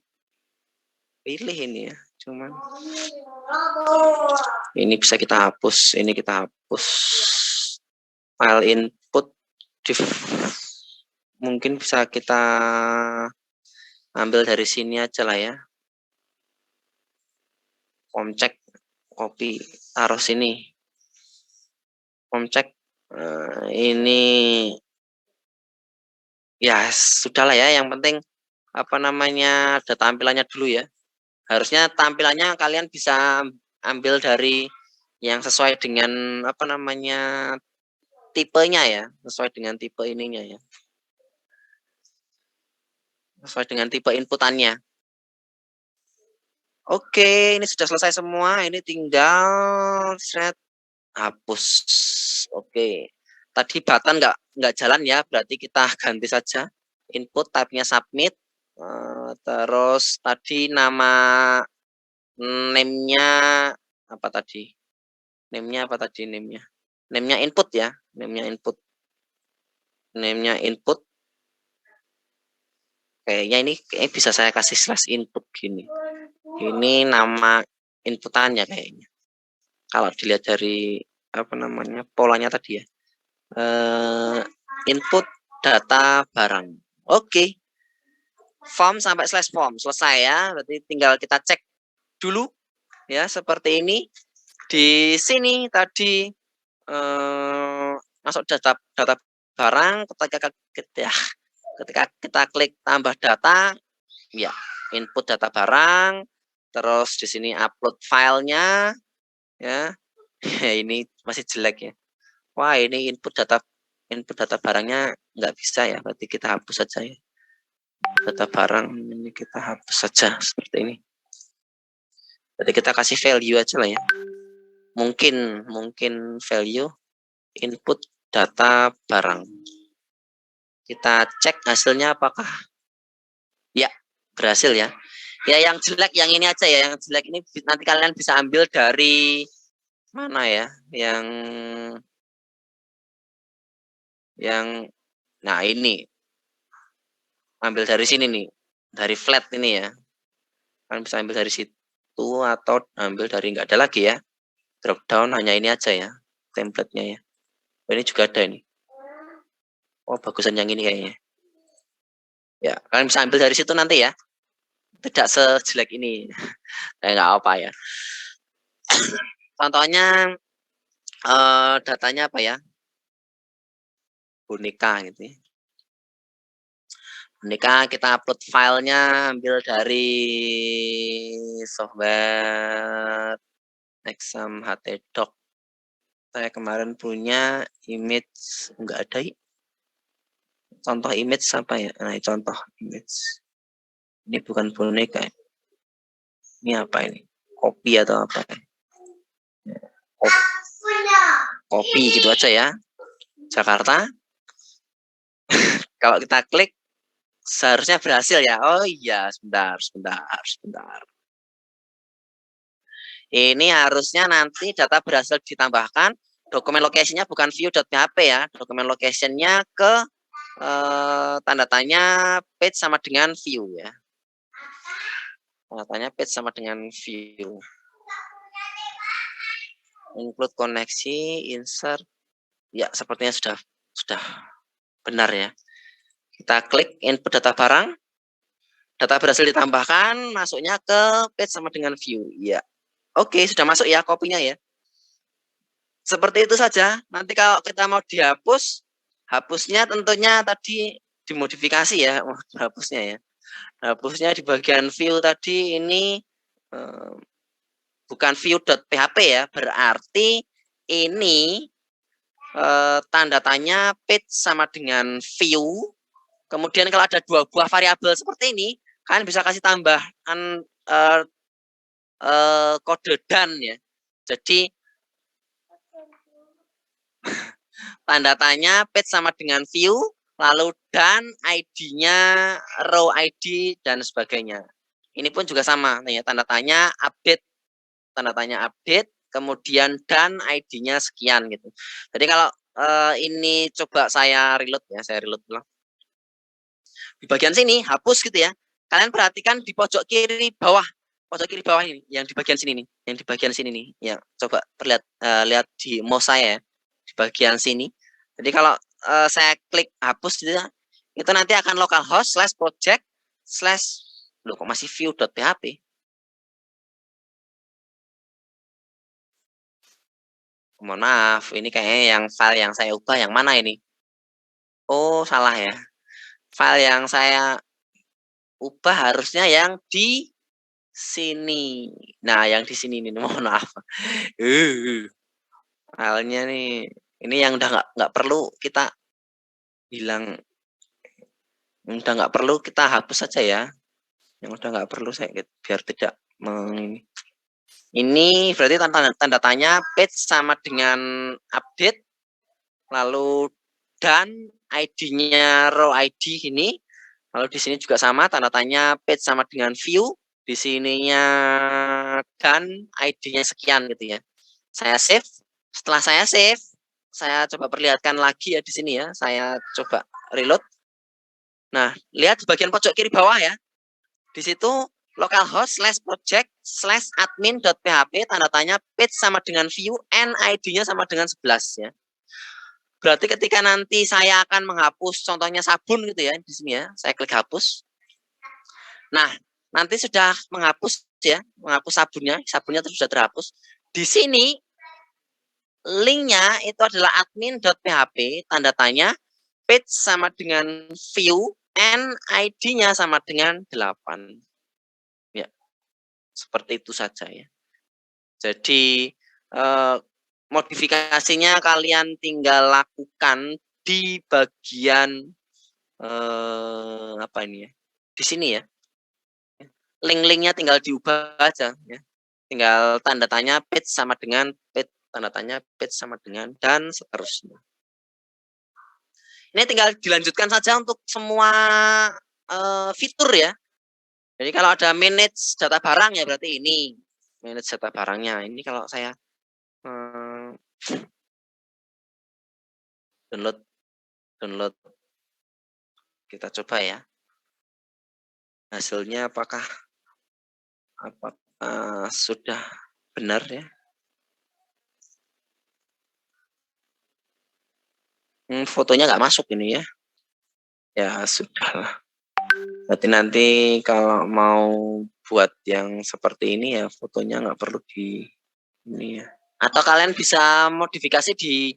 pilih ini ya. Cuman ini bisa kita hapus. Ini kita hapus. File input mungkin bisa kita ambil dari sini aja lah ya. Form check, copy, taruh sini. Form check, ini ya sudahlah ya. Yang penting apa namanya ada tampilannya dulu ya. Harusnya tampilannya kalian bisa ambil dari yang sesuai dengan apa namanya tipenya ya, sesuai dengan tipe ininya ya. Sesuai dengan tipe inputannya. Oke, ini sudah selesai semua. Ini tinggal set hapus. Oke. Tadi button nggak jalan ya, berarti kita ganti saja. Input type-nya submit. Terus tadi nama name-nya apa tadi? Name-nya apa tadi name-nya? Name-nya input ya, name-nya input. Name-nya input. Kayaknya ini bisa saya kasih slash input gini. Ini nama inputannya kayaknya. Kalau dilihat dari apa namanya polanya tadi ya. Input data barang. Oke. Form sampai slash form selesai ya. Berarti tinggal kita cek dulu ya seperti ini. Di sini tadi masuk data barang ketika kita klik tambah data ya input data barang terus di sini upload filenya ya. Ini masih jelek ya. Wah, ini input data barangnya nggak bisa ya, berarti kita hapus saja ya. Data barang ini kita hapus saja seperti ini. Jadi kita kasih value aja lah ya. Mungkin value input data barang. Kita cek hasilnya apakah ya berhasil ya. Ya yang jelek yang ini aja ya, yang jelek ini nanti kalian bisa ambil dari mana ya? Yang nah ini ambil dari sini nih, dari flat ini ya. Kalian bisa ambil dari situ atau ambil dari nggak ada lagi ya. Drop down hanya ini aja ya, template-nya ya. Oh, ini juga ada ini. Oh, bagusan yang ini kayaknya. Ya, kalian bisa ambil dari situ nanti ya. Tidak sejelek ini. Kayak nggak apa ya. Contohnya datanya apa ya? Boneka gitu ya. Boneka kita upload filenya ambil dari software Exam HTDoc. Saya kemarin punya image enggak ada ya. Contoh image apa ya? Nah, contoh image. Ini bukan boneka. Ini apa ini? Kopi atau apa? Kopi gitu aja ya. Jakarta. Kalau kita klik seharusnya berhasil ya. Oh iya, sebentar. Ini harusnya nanti data berhasil ditambahkan. Dokumen location-nya bukan view.php ya. Dokumen location-nya ke tanda tanya page sama dengan view ya. Tanda tanya page sama dengan view. Include koneksi, insert. Ya, sepertinya sudah benar ya. Kita klik input data barang. Data berhasil ditambahkan, masuknya ke page sama dengan view. Ya. Oke, sudah masuk ya kopinya ya. Seperti itu saja. Nanti kalau kita mau dihapus, hapusnya tentunya tadi dimodifikasi ya, hapusnya ya. Hapusnya di bagian view tadi ini bukan view.php ya, berarti ini tanda tanya page sama dengan view. Kemudian kalau ada dua buah variabel seperti ini, kalian bisa kasih tambahan kode dan ya. Jadi tanda tanya page sama dengan view, lalu dan ID-nya row ID dan sebagainya. Ini pun juga sama, ya, tanda tanya update, kemudian dan ID-nya sekian gitu. Jadi kalau ini coba saya reload ya, saya reload dulu. Di bagian sini hapus gitu ya. Kalian perhatikan di pojok kiri bawah ini, yang di bagian sini nih, ya coba lihat di mouse saya ya, di bagian sini. Jadi kalau saya klik hapus gitu ya, itu nanti akan localhost /project/ loh kok masih view.php. Mohon maaf, ini kayaknya yang file yang saya ubah yang mana ini? Oh, salah ya. File yang saya ubah harusnya yang di sini. Nah, yang di sini nih, mohon maaf. Filenya nih, ini yang udah nggak perlu kita hilang, udah nggak perlu kita hapus saja ya. Yang udah nggak perlu saya biar tidak ini berarti tanda tanya page sama dengan update, lalu dan ID-nya row ID ini, lalu di sini juga sama tanda tanya page sama dengan view, di sininya dan ID-nya sekian gitu ya. Saya save. Setelah saya save, saya coba perlihatkan lagi ya di sini ya. Saya coba reload. Nah, lihat di bagian pojok kiri bawah ya. Di situ localhost /project/admin.php tanda tanya page sama dengan view and ID-nya sama dengan 11 ya. Berarti ketika nanti saya akan menghapus contohnya sabun gitu ya di sini ya, saya klik hapus. Nah, nanti sudah menghapus ya, menghapus sabunnya sudah terhapus. Di sini linknya itu adalah admin.php tanda tanya page sama dengan view and ID-nya sama dengan 8. Ya, seperti itu saja ya. Jadi modifikasinya kalian tinggal lakukan di bagian apa ini ya? Di sini ya. Link-linknya tinggal diubah aja ya. Tinggal tanda tanya page sama dengan page, tanda tanya page sama dengan dan seterusnya. Ini tinggal dilanjutkan saja untuk semua fitur ya. Jadi kalau ada manage data barang ya berarti ini manage data barangnya. Ini kalau saya download, kita coba ya. Hasilnya apakah sudah benar ya? Fotonya nggak masuk ini ya. Ya sudahlah. Berarti nanti kalau mau buat yang seperti ini ya fotonya nggak perlu di ini ya. Atau kalian bisa modifikasi di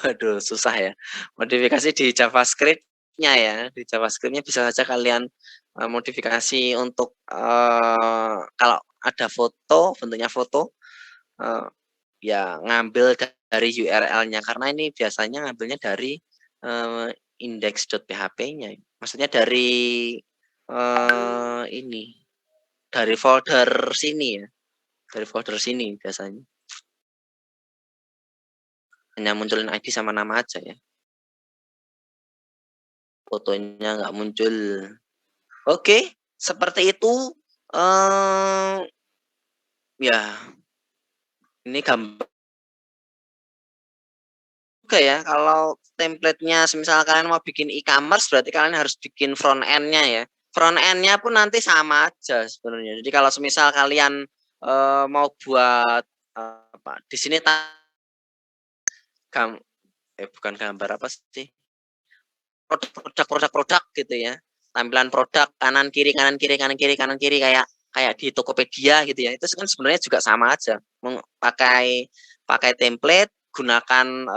aduh susah ya. Modifikasi di JavaScript-nya ya. Di JavaScript-nya bisa saja kalian modifikasi untuk kalau ada foto, bentuknya foto, ya ngambil dari URL-nya karena ini biasanya ngambilnya dari index.php-nya. Maksudnya dari ini dari folder sini ya. Dari folder sini biasanya. Hanya munculin ID sama nama aja ya. Fotonya nggak muncul. Oke, seperti itu. Ya, ini gambar juga ya. Kalau template-nya, semisal kalian mau bikin e-commerce, berarti kalian harus bikin front end-nya ya. Front end-nya pun nanti sama aja sebenarnya. Jadi kalau semisal kalian mau buat apa? Di sini bukan gambar apa sih? Produk gitu ya. tampilan produk kanan kiri kanan kiri kanan kiri kanan kiri kayak di Tokopedia gitu ya. Itu kan sebenarnya juga sama aja. Pakai template, gunakan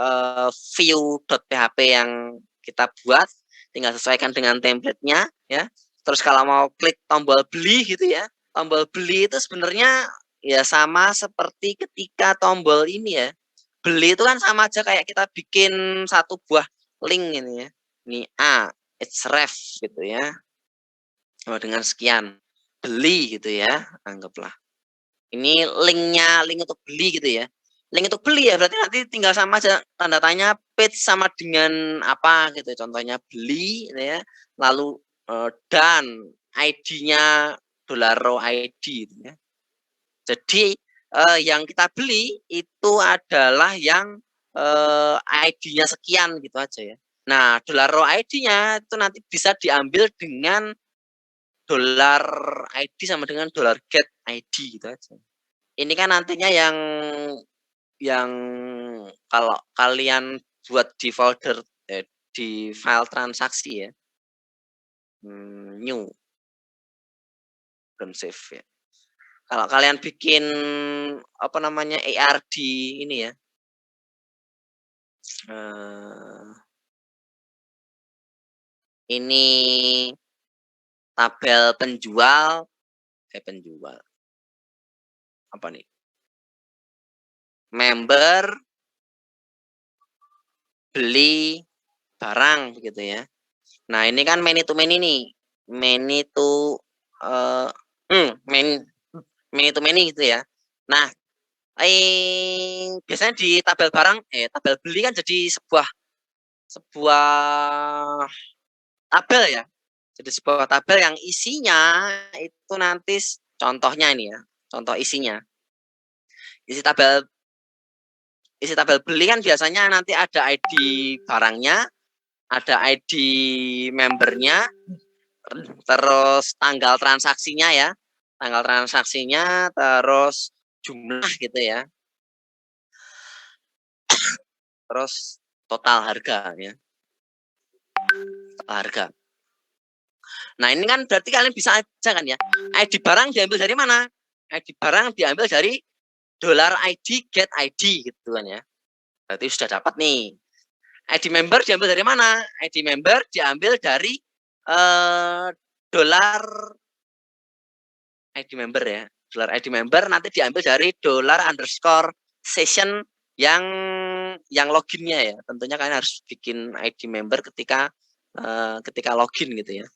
view.php yang kita buat, tinggal sesuaikan dengan template-nya ya. Terus kalau mau klik tombol beli gitu ya. Tombol beli itu sebenarnya ya sama seperti ketika tombol ini ya. Beli itu kan sama aja kayak kita bikin satu buah link ini ya. Ini it's ref gitu ya. Dengan sekian beli gitu ya, anggaplah. Ini link untuk beli gitu ya. Link untuk beli ya berarti nanti tinggal sama aja tanda tanya page sama dengan apa gitu. Contohnya beli gitu ya. Lalu dan ID-nya $ID gitu ya. Jadi yang kita beli itu adalah yang ID-nya sekian gitu aja ya. Nah, $ID-nya itu nanti bisa diambil dengan $ID sama dengan $get ID gitu aja. Ini kan nantinya yang kalau kalian buat di folder di file transaksi ya. New belum save ya. Kalau kalian bikin apa namanya ARD ini ya. Ini tabel penjual apa nih? Member beli barang gitu ya. Nah, ini kan many to many nih. Many to many to many gitu ya. Nah, biasanya di tabel tabel beli kan jadi sebuah tabel ya. Jadi sebuah tabel yang isinya itu nanti contohnya ini ya. Contoh isinya. Isi tabel beli kan biasanya nanti ada ID barangnya, ada ID membernya, terus tanggal transaksinya ya. Tanggal transaksinya, terus jumlah gitu ya. Terus total harga ya. Total harga. Nah, ini kan berarti kalian bisa aja kan ya. ID barang diambil dari mana? ID barang diambil dari $ID get ID gitu kan ya. Berarti sudah dapat nih. ID member diambil dari mana? ID member diambil dari dolar ID member ya. Dolar ID member nanti diambil dari $_session yang loginnya ya. Tentunya kalian harus bikin ID member ketika login gitu ya.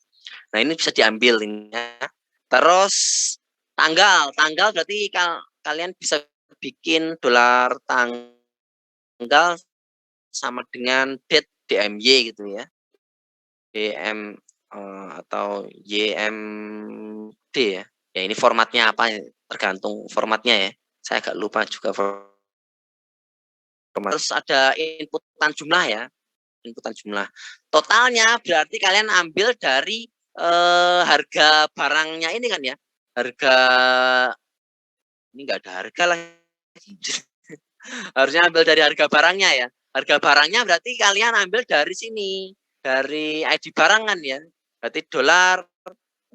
Nah, ini bisa diambil ini ya. Terus tanggal berarti kalian bisa bikin tanggal sama dengan date DMY gitu ya. DM atau YMD ya. Ya ini formatnya apa tergantung formatnya ya. Saya agak lupa juga format. Terus ada inputan jumlah ya. Inputan jumlah. Totalnya berarti kalian ambil dari harga barangnya ini kan ya. Harga ini enggak ada harga lah. Harusnya ambil dari harga barangnya ya. Harga barangnya berarti kalian ambil dari sini. Dari ID barang kan ya. Berarti $$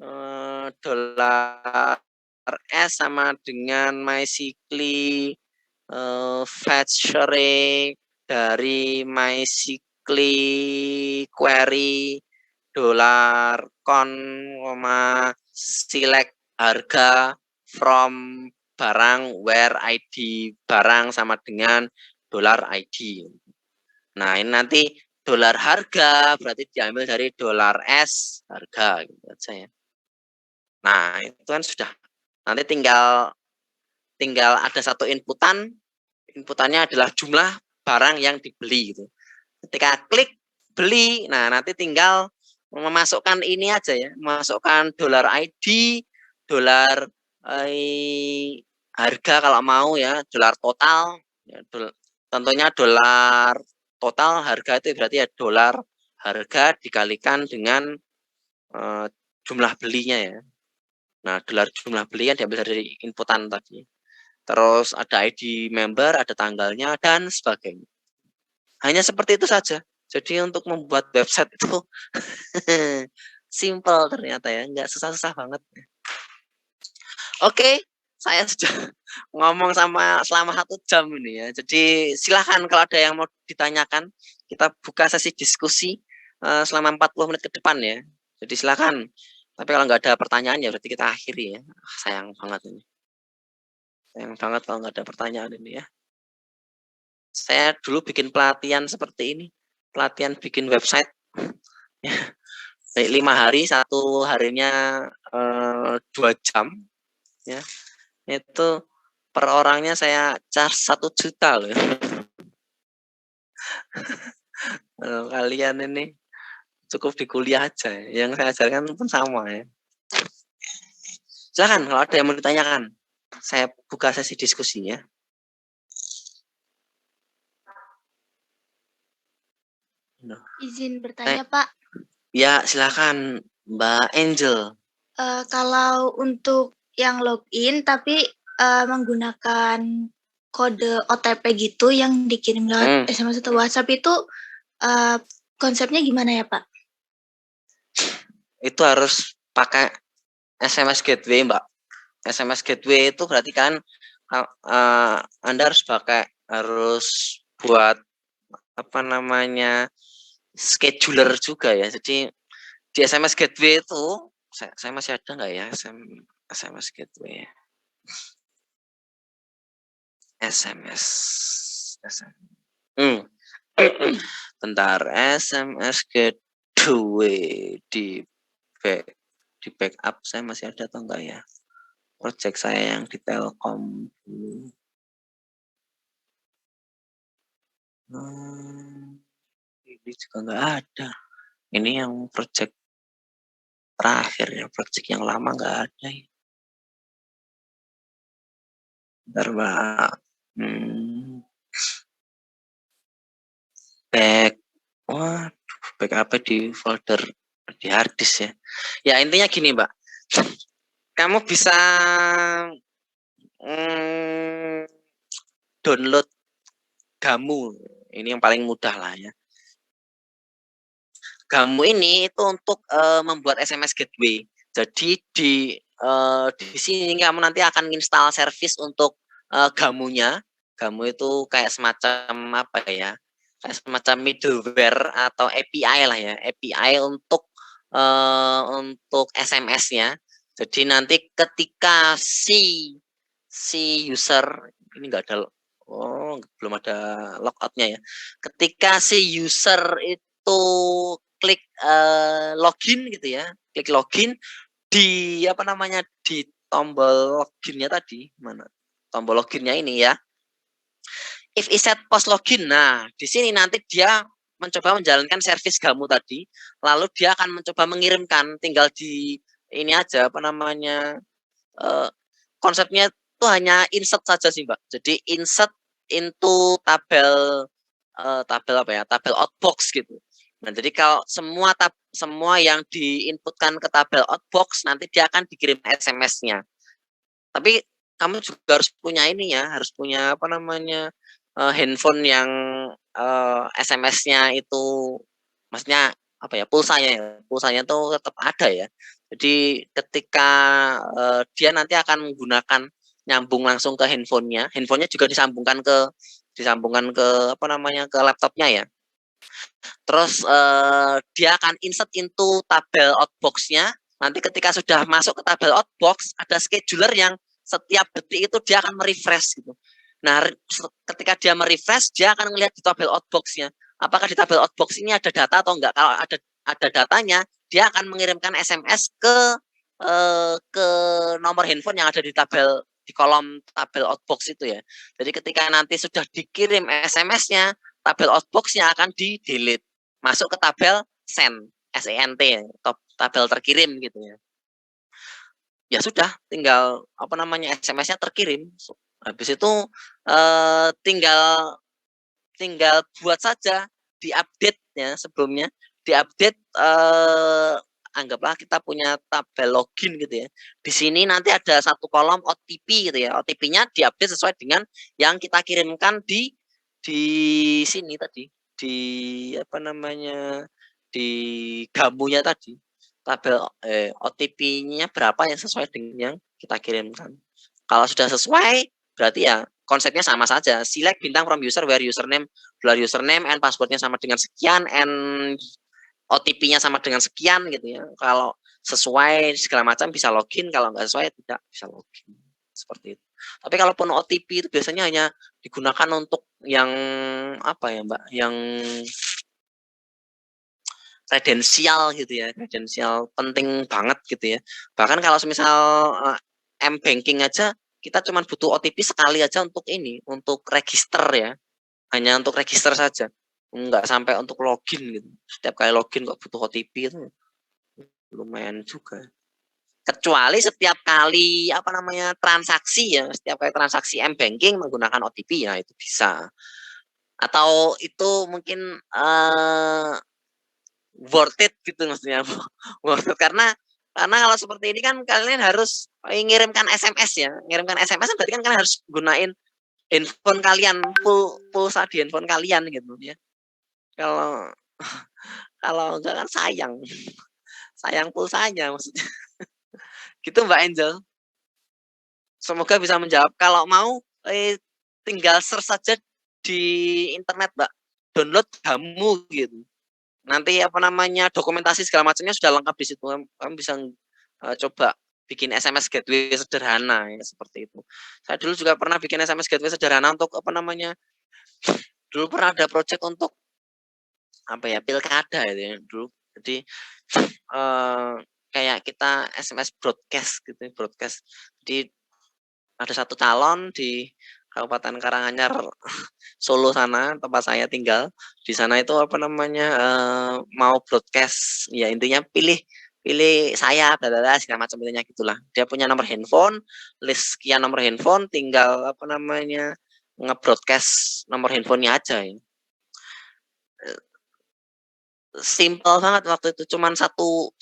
S sama dengan MySickly fetch-array dari MySickly query $con, select harga from barang where ID barang sama dengan $ID. Nah, ini nanti $harga berarti diambil dari $S harga gitu aja ya. Nah, itu kan sudah. Nanti tinggal ada satu inputannya adalah jumlah barang yang dibeli gitu. Ketika klik beli, nah nanti tinggal memasukkan ini aja ya, memasukkan $ID, harga kalau mau ya, total, ya, tentunya total harga itu berarti ya harga dikalikan dengan jumlah belinya ya. Nah, jumlah beli kan diambil dari inputan tadi. Terus ada ID member, ada tanggalnya, dan sebagainya. Hanya seperti itu saja. Jadi untuk membuat website itu Simple ternyata ya, nggak susah-susah banget. Oke, saya sudah ngomong selama 1 jam ini ya. Jadi silahkan kalau ada yang mau ditanyakan, kita buka sesi diskusi selama 40 menit ke depan ya. Jadi silahkan. Tapi kalau nggak ada pertanyaan ya berarti kita akhiri ya. Sayang banget ini. Sayang banget kalau nggak ada pertanyaan ini ya. Saya dulu bikin pelatihan seperti ini. Pelatihan bikin website. Ya, 5 hari, 1 harinya 2 jam. Ya, itu per orangnya saya charge 1 juta loh. Kalian ini cukup di kuliah aja, yang saya ajarkan pun sama ya. Silakan kalau ada yang mau ditanyakan, saya buka sesi diskusinya. Izin bertanya, Pak. Ya, silakan Mbak Angel. Kalau untuk yang login tapi menggunakan kode OTP gitu yang dikirim lewat SMS atau WhatsApp itu konsepnya gimana ya, Pak? Itu harus pakai SMS gateway, Mbak. SMS gateway itu berarti kan Anda harus buat apa namanya scheduler juga ya. Jadi di SMS gateway itu saya masih ada nggak ya SMS gateway? SMS. Bentar, SMS gateway di backup saya masih ada atau enggak ya? Project saya yang di Telkom dulu. Ini juga enggak ada. Ini yang project terakhir ya, project yang lama enggak ada ya. Bentar, Mbak. Backup di folder di hard disk ya. Ya intinya gini, Mbak. Kamu bisa download Gamu. Ini yang paling mudah lah ya. Gamu ini itu untuk membuat SMS gateway. Jadi di sini kamu nanti akan install service untuk Gamunya. Gamu itu kayak semacam apa ya? Kayak semacam middleware atau API lah ya. API untuk SMS-nya. Jadi nanti ketika si user ini enggak ada belum ada logoutnya ya. Ketika si user itu klik login gitu ya, klik login di di tombol loginnya tadi, mana tombol loginnya ini ya. If is set post login, nah di sini nanti dia mencoba menjalankan service Gamu tadi, lalu dia akan mencoba mengirimkan, tinggal di ini aja konsepnya itu hanya insert saja sih Mbak. Jadi insert into tabel tabel outbox gitu. Nah, jadi kalau semua yang diinputkan ke tabel outbox nanti dia akan dikirim SMS-nya. Tapi kamu juga harus punya ini ya, harus punya handphone yang SMS-nya itu maksudnya pulsanya tuh tetap ada ya. Jadi ketika dia nanti akan menggunakan nyambung langsung ke handphonenya juga disambungkan ke ke laptopnya ya. Terus dia akan insert into tabel outbox-nya. Nanti ketika sudah masuk ke tabel outbox, ada scheduler yang setiap detik itu dia akan merefresh gitu. Nah, ketika dia merefresh, dia akan melihat di tabel outbox-nya. Apakah di tabel outbox ini ada data atau enggak? Kalau ada datanya, dia akan mengirimkan SMS ke nomor handphone yang ada di kolom tabel outbox itu ya. Jadi ketika nanti sudah dikirim SMS-nya, tabel outbox-nya akan di-delete. Masuk ke tabel send, SENT, tabel terkirim gitu ya. Ya sudah, tinggal SMS-nya terkirim. Habis itu tinggal buat saja diupdate ya sebelumnya, diupdate anggaplah kita punya tabel login gitu ya. Di sini nanti ada satu kolom OTP gitu ya. OTP-nya diupdate sesuai dengan yang kita kirimkan di sini tadi, di di Gamunya tadi. tabel OTP-nya berapa yang sesuai dengan yang kita kirimkan. Kalau sudah sesuai, berarti ya konsepnya sama saja. Select bintang from user where username, username and passwordnya sama dengan sekian and OTP-nya sama dengan sekian gitu ya. Kalau sesuai segala macam bisa login, kalau nggak sesuai tidak bisa login. Seperti itu. Tapi kalaupun OTP itu biasanya hanya digunakan untuk yang apa ya Mbak, yang kredensial gitu ya, kredensial penting banget gitu ya. Bahkan kalau misal M-Banking aja, kita cuma butuh OTP sekali aja untuk ini, untuk register ya. Hanya untuk register saja. Enggak sampai untuk login gitu. Setiap kali login kok butuh OTP itu lumayan juga. Kecuali setiap kali apa namanya transaksi ya, setiap kali transaksi M-Banking menggunakan OTP ya itu bisa. Atau itu mungkin worth it gitu maksudnya. Worth it karena kalau seperti ini kan kalian harus ngirimkan SMS ya. Ngirimkan SMS berarti kan kalian harus gunain handphone kalian, pulsa di handphone kalian gitu ya. Kalau enggak kan sayang. Sayang pulsanya maksudnya. Gitu Mbak Angel. Semoga bisa menjawab. Kalau mau tinggal search saja di internet, Mbak. Download Gamu gitu. Nanti apa namanya dokumentasi segala macamnya sudah lengkap di situ. Kamu bisa coba bikin SMS gateway sederhana ya seperti itu. Saya dulu juga pernah bikin SMS gateway sederhana untuk apa namanya? Dulu pernah ada project untuk apa ya pilkada itu ya dulu. Jadi kayak kita SMS broadcast gitu, broadcast. Jadi ada satu calon di Kabupaten Karanganyar Solo sana tempat saya tinggal. Di sana itu apa namanya mau broadcast ya intinya pilih saya segala macam intinya gitulah. Dia punya nomor handphone, list sekian nomor handphone, tinggal apa namanya nge-broadcast nomor handphonenya aja ya. Simple banget waktu itu cuman satu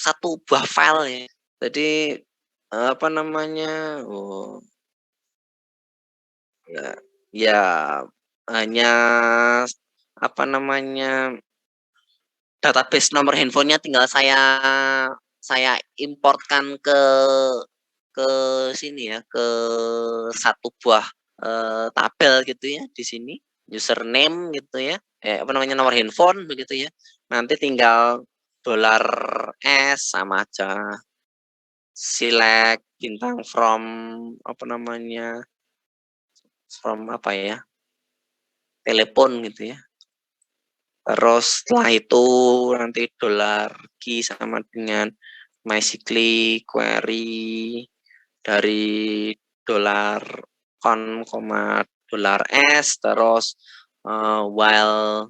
buah file ya. Jadi apa namanya ya, ya hanya apa namanya database nomor handphonenya tinggal saya importkan ke sini ya ke satu buah tabel gitu ya di sini username gitu ya apa namanya nomor handphone begitu ya nanti tinggal dolar S sama aja select bintang from apa namanya from apa ya telepon gitu ya terus setelah itu nanti dolar key sama dengan MySQL query dari dolar con, dolar S terus while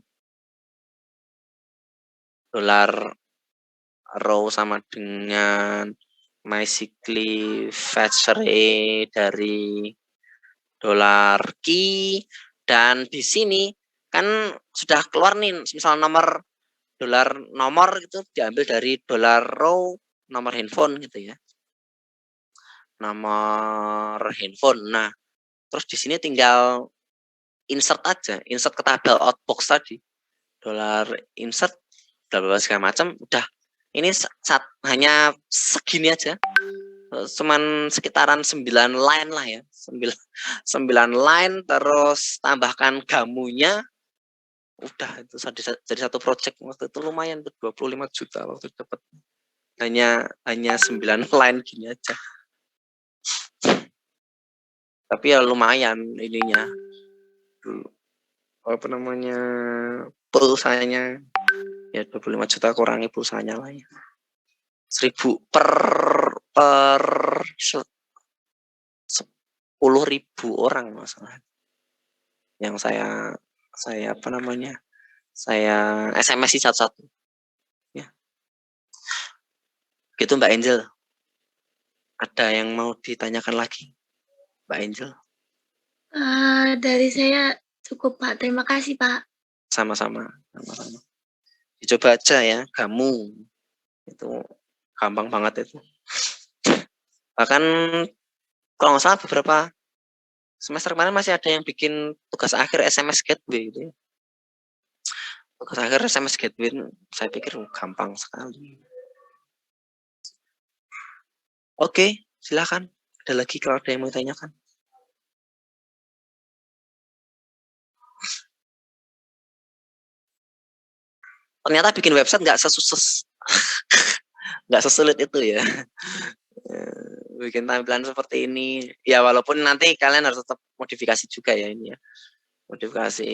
dolar row sama dengan MySQL fetch array dari dolar key dan di sini kan sudah keluar nih misal nomor dolar nomor itu diambil dari dolar row nomor handphone gitu ya nomor handphone nah terus di sini tinggal insert aja insert ke tabel outbox tadi dolar insert bla segala macam udah ini hanya segini aja cuman sekitaran 9 line lah ya 9 line terus tambahkan gamunya udah itu jadi satu project waktu itu lumayan tuh 25 juta waktu dapat hanya 9 line gini aja tapi ya lumayan ininya dulu apa namanya pulsanya ya 25 juta kurangi pulsanya lah ya 1000 per 10.000 orang masalah yang saya apa namanya saya SMS satu-satu ya gitu Mbak Angel ada yang mau ditanyakan lagi Mbak Angel Dari saya cukup Pak, terima kasih Pak. Sama-sama dicoba aja ya kamu itu gampang banget itu bahkan kalau nggak salah beberapa semester kemarin masih ada yang bikin tugas akhir SMS gateway gitu ya. Tugas akhir SMS gateway saya pikir gampang sekali Oke, silakan. Ada lagi kalau ada yang mau tanyakan? Ternyata bikin website nggak nggak sesulit itu ya. Bikin tampilan seperti ini. Ya walaupun nanti kalian harus tetap modifikasi juga ya ini ya. Modifikasi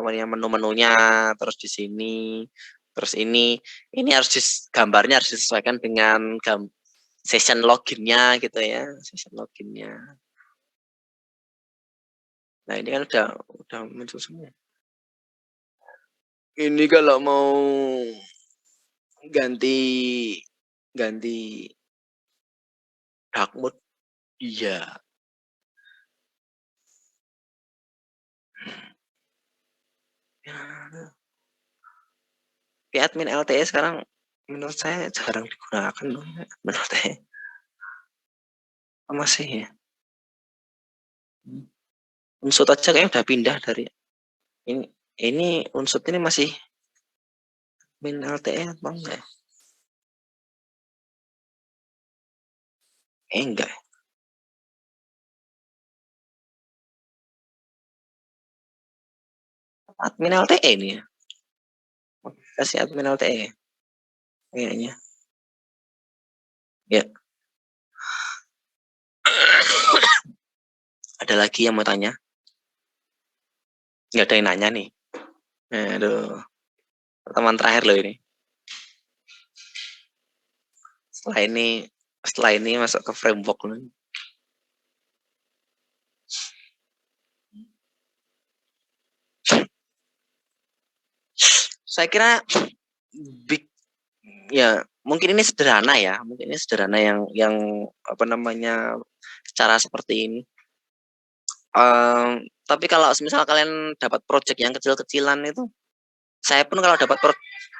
menu-menunya, terus di sini, terus ini harus gambarnya harus disesuaikan dengan session loginnya gitu ya, session loginnya. Nah ini kan udah muncul semua. Ini kalau mau ganti dark mode, iya. Admin LTE sekarang menurut saya jarang digunakan loh, admin LTE. Masih ya. Unsut aja kayaknya udah pindah dari ini unsut ini masih admin LTE apa enggak? Enggak. Admin LTE ini ya. Kasih admin LTE kayaknya. Ya. Ada lagi yang mau tanya? Nggak ada yang nanya nih. Aduh. Pertemuan terakhir loh ini. Setelah ini masuk ke framework loh. Saya kira ya mungkin ini sederhana ya, mungkin ini sederhana yang apa namanya cara seperti ini. Tapi kalau misal kalian dapat project yang kecil-kecilan itu, saya pun kalau dapat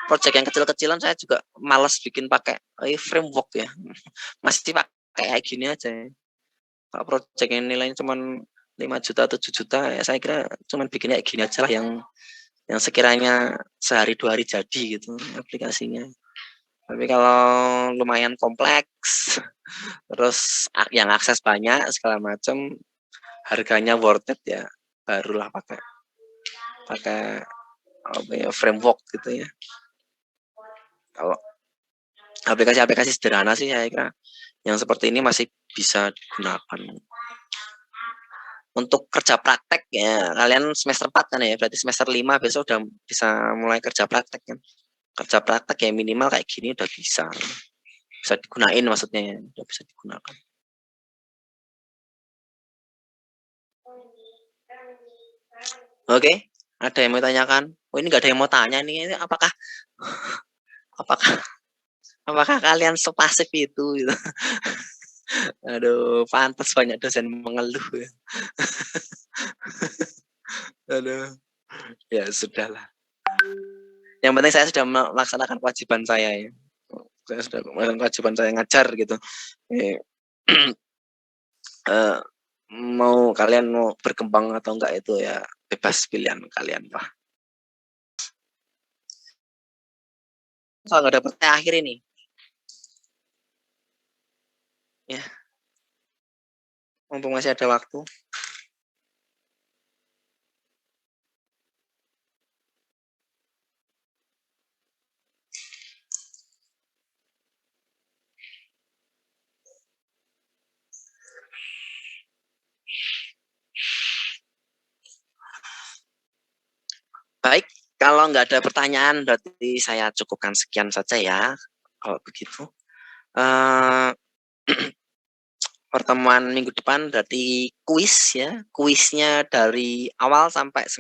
project yang kecil-kecilan saya juga malas bikin pakai framework ya. Masih pakai kayak gini aja. Kalau project yang nilainya cuma 5 juta, 7 juta, ya saya kira cuma bikin kayak gini aja lah yang sekiranya sehari 2 hari jadi gitu aplikasinya. Tapi kalau lumayan kompleks, terus yang akses banyak segala macam, harganya worth it ya, barulah pakai apa ya, framework gitu ya. Kalau aplikasi-aplikasi sederhana sih saya kira yang seperti ini masih bisa digunakan. Untuk kerja praktek ya, kalian semester 4 kan ya, berarti semester 5 besok udah bisa mulai kerja praktek kan. Kerja praktek ya minimal kayak gini udah bisa digunain maksudnya ya, udah bisa digunakan. Oke, ada yang mau tanyakan? Oh ini nggak ada yang mau tanya nih, ini apakah kalian sepasif itu? Gitu. Aduh, pantas banyak dosen mengeluh ya. Aduh, ya sudahlah. Yang penting saya sudah melaksanakan kewajiban saya ya. Saya sudah melaksanakan kewajiban saya ngajar gitu. Kalian mau berkembang atau enggak itu ya bebas pilihan kalian lah. Kalau nggak dapet akhir ini, ya, mumpung masih ada waktu. Baik, kalau nggak ada pertanyaan berarti saya cukupkan sekian saja ya. Kalau begitu, pertemuan minggu depan berarti kuis ya, kuisnya dari awal sampai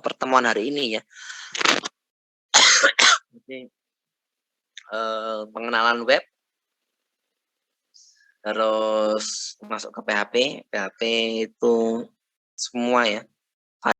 pertemuan hari ini ya. Jadi, pengenalan web, terus masuk ke PHP itu semua ya.